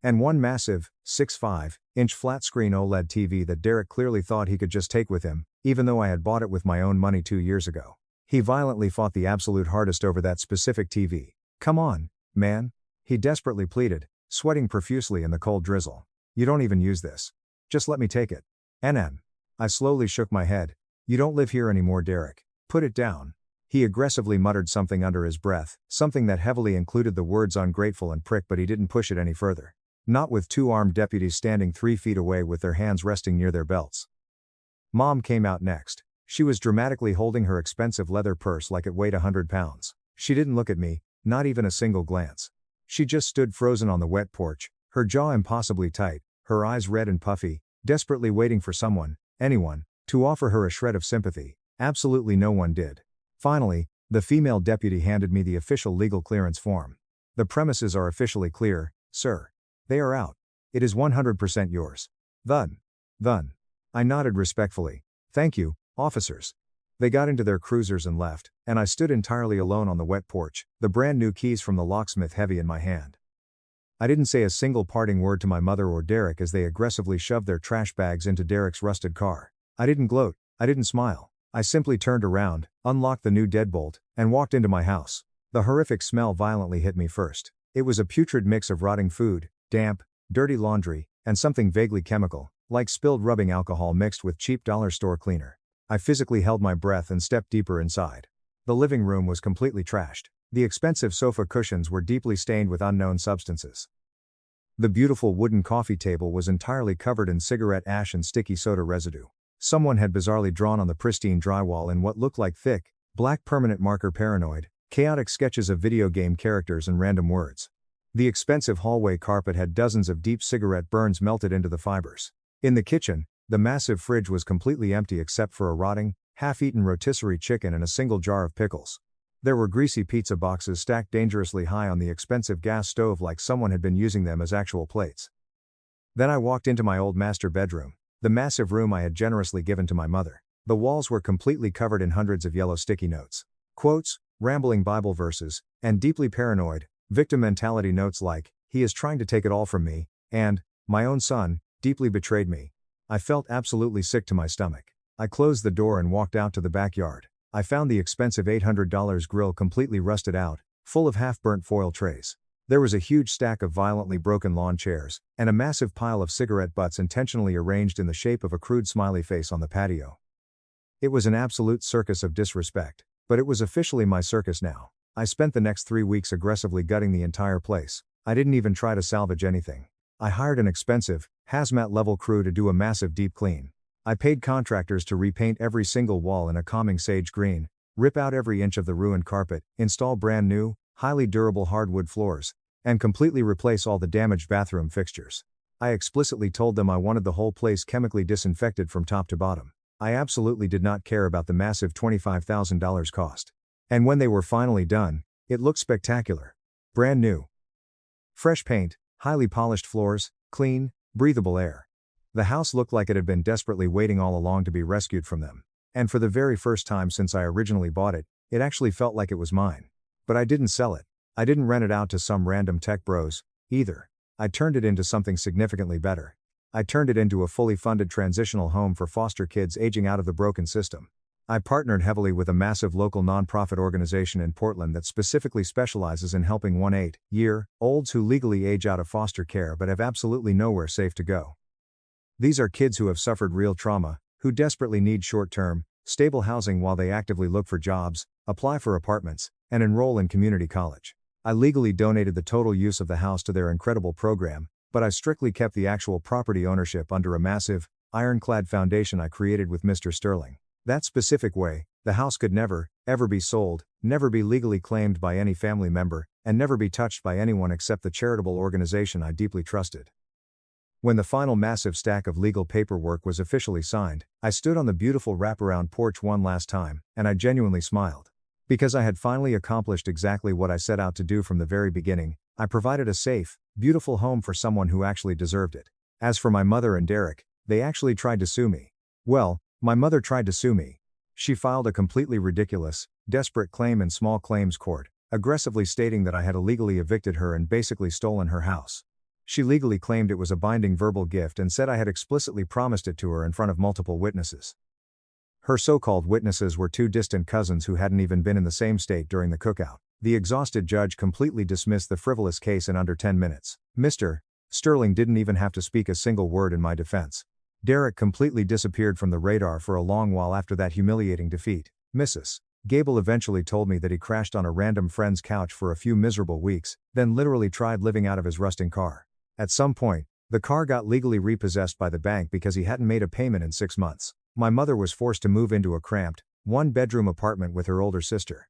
And one massive, 6.5-inch flat-screen OLED TV that Derek clearly thought he could just take with him, even though I had bought it with my own money 2 years ago. He violently fought the absolute hardest over that specific TV. "Come on, man," he desperately pleaded, sweating profusely in the cold drizzle. "You don't even use this. Just let me take it." I slowly shook my head. "You don't live here anymore, Derek. Put it down." He aggressively muttered something under his breath, something that heavily included the words ungrateful and prick, but he didn't push it any further. Not with 2 armed deputies standing 3 feet away with their hands resting near their belts. Mom came out next. She was dramatically holding her expensive leather purse like it weighed 100 pounds. She didn't look at me, not even a single glance. She just stood frozen on the wet porch, her jaw impossibly tight, her eyes red and puffy, desperately waiting for someone, anyone, to offer her a shred of sympathy. Absolutely no one did. Finally, the female deputy handed me the official legal clearance form. "The premises are officially clear, sir. They are out. It is 100% yours." Then. I nodded respectfully. "Thank you, officers." They got into their cruisers and left, and I stood entirely alone on the wet porch, the brand new keys from the locksmith heavy in my hand. I didn't say a single parting word to my mother or Derek as they aggressively shoved their trash bags into Derek's rusted car. I didn't gloat, I didn't smile. I simply turned around, unlocked the new deadbolt, and walked into my house. The horrific smell violently hit me first. It was a putrid mix of rotting food, damp, dirty laundry, and something vaguely chemical, like spilled rubbing alcohol mixed with cheap dollar store cleaner. I physically held my breath and stepped deeper inside. The living room was completely trashed. The expensive sofa cushions were deeply stained with unknown substances. The beautiful wooden coffee table was entirely covered in cigarette ash and sticky soda residue. Someone had bizarrely drawn on the pristine drywall in what looked like thick, black permanent marker paranoid, chaotic sketches of video game characters and random words. The expensive hallway carpet had dozens of deep cigarette burns melted into the fibers. In the kitchen, the massive fridge was completely empty except for a rotting, half-eaten rotisserie chicken and a single jar of pickles. There were greasy pizza boxes stacked dangerously high on the expensive gas stove like someone had been using them as actual plates. Then I walked into my old master bedroom, the massive room I had generously given to my mother. The walls were completely covered in hundreds of yellow sticky notes. Quotes, rambling Bible verses, and deeply paranoid, victim mentality notes like, "He is trying to take it all from me," and, "My own son, deeply betrayed me." I felt absolutely sick to my stomach. I closed the door and walked out to the backyard. I found the expensive $800 grill completely rusted out, full of half-burnt foil trays. There was a huge stack of violently broken lawn chairs, and a massive pile of cigarette butts intentionally arranged in the shape of a crude smiley face on the patio. It was an absolute circus of disrespect, but it was officially my circus now. I spent the next 3 weeks aggressively gutting the entire place. I didn't even try to salvage anything. I hired an expensive, hazmat-level crew to do a massive deep clean. I paid contractors to repaint every single wall in a calming sage green, rip out every inch of the ruined carpet, install brand new, highly durable hardwood floors, and completely replace all the damaged bathroom fixtures. I explicitly told them I wanted the whole place chemically disinfected from top to bottom. I absolutely did not care about the massive $25,000 cost. And when they were finally done, it looked spectacular. Brand new. Fresh paint, highly polished floors, clean, breathable air. The house looked like it had been desperately waiting all along to be rescued from them. And for the very first time since I originally bought it, it actually felt like it was mine. But I didn't sell it. I didn't rent it out to some random tech bros, either. I turned it into something significantly better. I turned it into a fully funded transitional home for foster kids aging out of the broken system. I partnered heavily with a massive local nonprofit organization in Portland that specifically specializes in helping 1-8-year-olds who legally age out of foster care but have absolutely nowhere safe to go. These are kids who have suffered real trauma, who desperately need short-term, stable housing while they actively look for jobs, apply for apartments, and enroll in community college. I legally donated the total use of the house to their incredible program, but I strictly kept the actual property ownership under a massive, ironclad foundation I created with Mr. Sterling. That specific way, the house could never, ever be sold, never be legally claimed by any family member, and never be touched by anyone except the charitable organization I deeply trusted. When the final massive stack of legal paperwork was officially signed, I stood on the beautiful wraparound porch one last time, and I genuinely smiled. Because I had finally accomplished exactly what I set out to do from the very beginning, I provided a safe, beautiful home for someone who actually deserved it. As for my mother and Derek, they actually tried to sue me. Well, my mother tried to sue me. She filed a completely ridiculous, desperate claim in small claims court, aggressively stating that I had illegally evicted her and basically stolen her house. She legally claimed it was a binding verbal gift and said I had explicitly promised it to her in front of multiple witnesses. Her so-called witnesses were 2 distant cousins who hadn't even been in the same state during the cookout. The exhausted judge completely dismissed the frivolous case in under 10 minutes. Mr. Sterling didn't even have to speak a single word in my defense. Derek completely disappeared from the radar for a long while after that humiliating defeat. Mrs. Gable eventually told me that he crashed on a random friend's couch for a few miserable weeks, then literally tried living out of his rusting car. At some point, the car got legally repossessed by the bank because he hadn't made a payment in 6 months. My mother was forced to move into a cramped, 1-bedroom apartment with her older sister.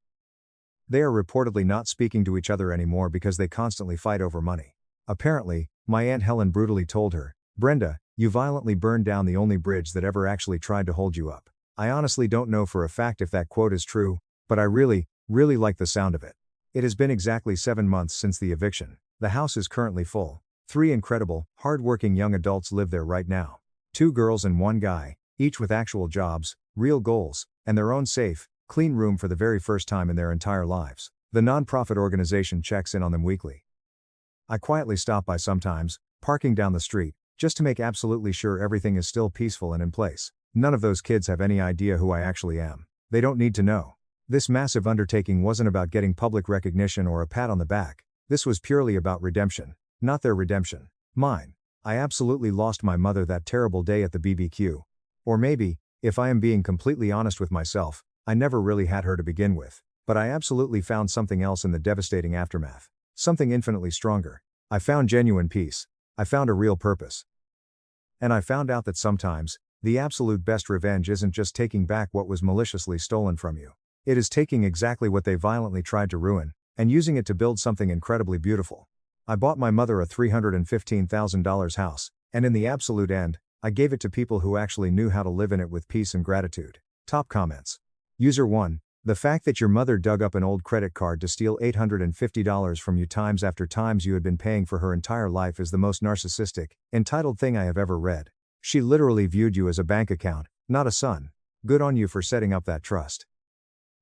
They are reportedly not speaking to each other anymore because they constantly fight over money. Apparently, my Aunt Helen brutally told her, "Brenda, you violently burned down the only bridge that ever actually tried to hold you up." I honestly don't know for a fact if that quote is true, but I really like the sound of it. It has been exactly 7 months since the eviction. The house is currently full. 3 incredible, hard-working young adults live there right now. 2 girls and 1 guy, each with actual jobs, real goals, and their own safe, clean room for the very first time in their entire lives. The nonprofit organization checks in on them weekly. I quietly stop by sometimes, parking down the street, just to make absolutely sure everything is still peaceful and in place. None of those kids have any idea who I actually am. They don't need to know. This massive undertaking wasn't about getting public recognition or a pat on the back. This was purely about redemption. Not their redemption. Mine. I absolutely lost my mother that terrible day at the BBQ. Or maybe, if I am being completely honest with myself, I never really had her to begin with. But I absolutely found something else in the devastating aftermath. Something infinitely stronger. I found genuine peace. I found a real purpose. And I found out that sometimes, the absolute best revenge isn't just taking back what was maliciously stolen from you. It is taking exactly what they violently tried to ruin, and using it to build something incredibly beautiful. I bought my mother a $315,000 house, and in the absolute end, I gave it to people who actually knew how to live in it with peace and gratitude. Top comments. User 1. The fact that your mother dug up an old credit card to steal $850 from you times after times you had been paying for her entire life is the most narcissistic, entitled thing I have ever read. She literally viewed you as a bank account, not a son. Good on you for setting up that trust.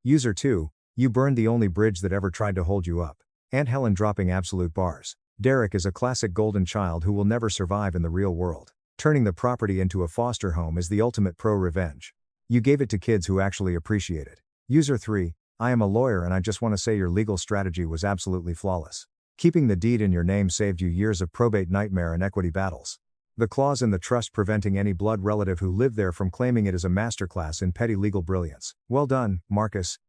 User 2. You burned the only bridge that ever tried to hold you up. Aunt Helen dropping absolute bars. Derek is a classic golden child who will never survive in the real world. Turning the property into a foster home is the ultimate pro-revenge. You gave it to kids who actually appreciate it. User 3. I am a lawyer and I just want to say your legal strategy was absolutely flawless. Keeping the deed in your name saved you years of probate nightmare and equity battles. The clause in the trust preventing any blood relative who lived there from claiming it is a masterclass in petty legal brilliance. Well done, Marcus.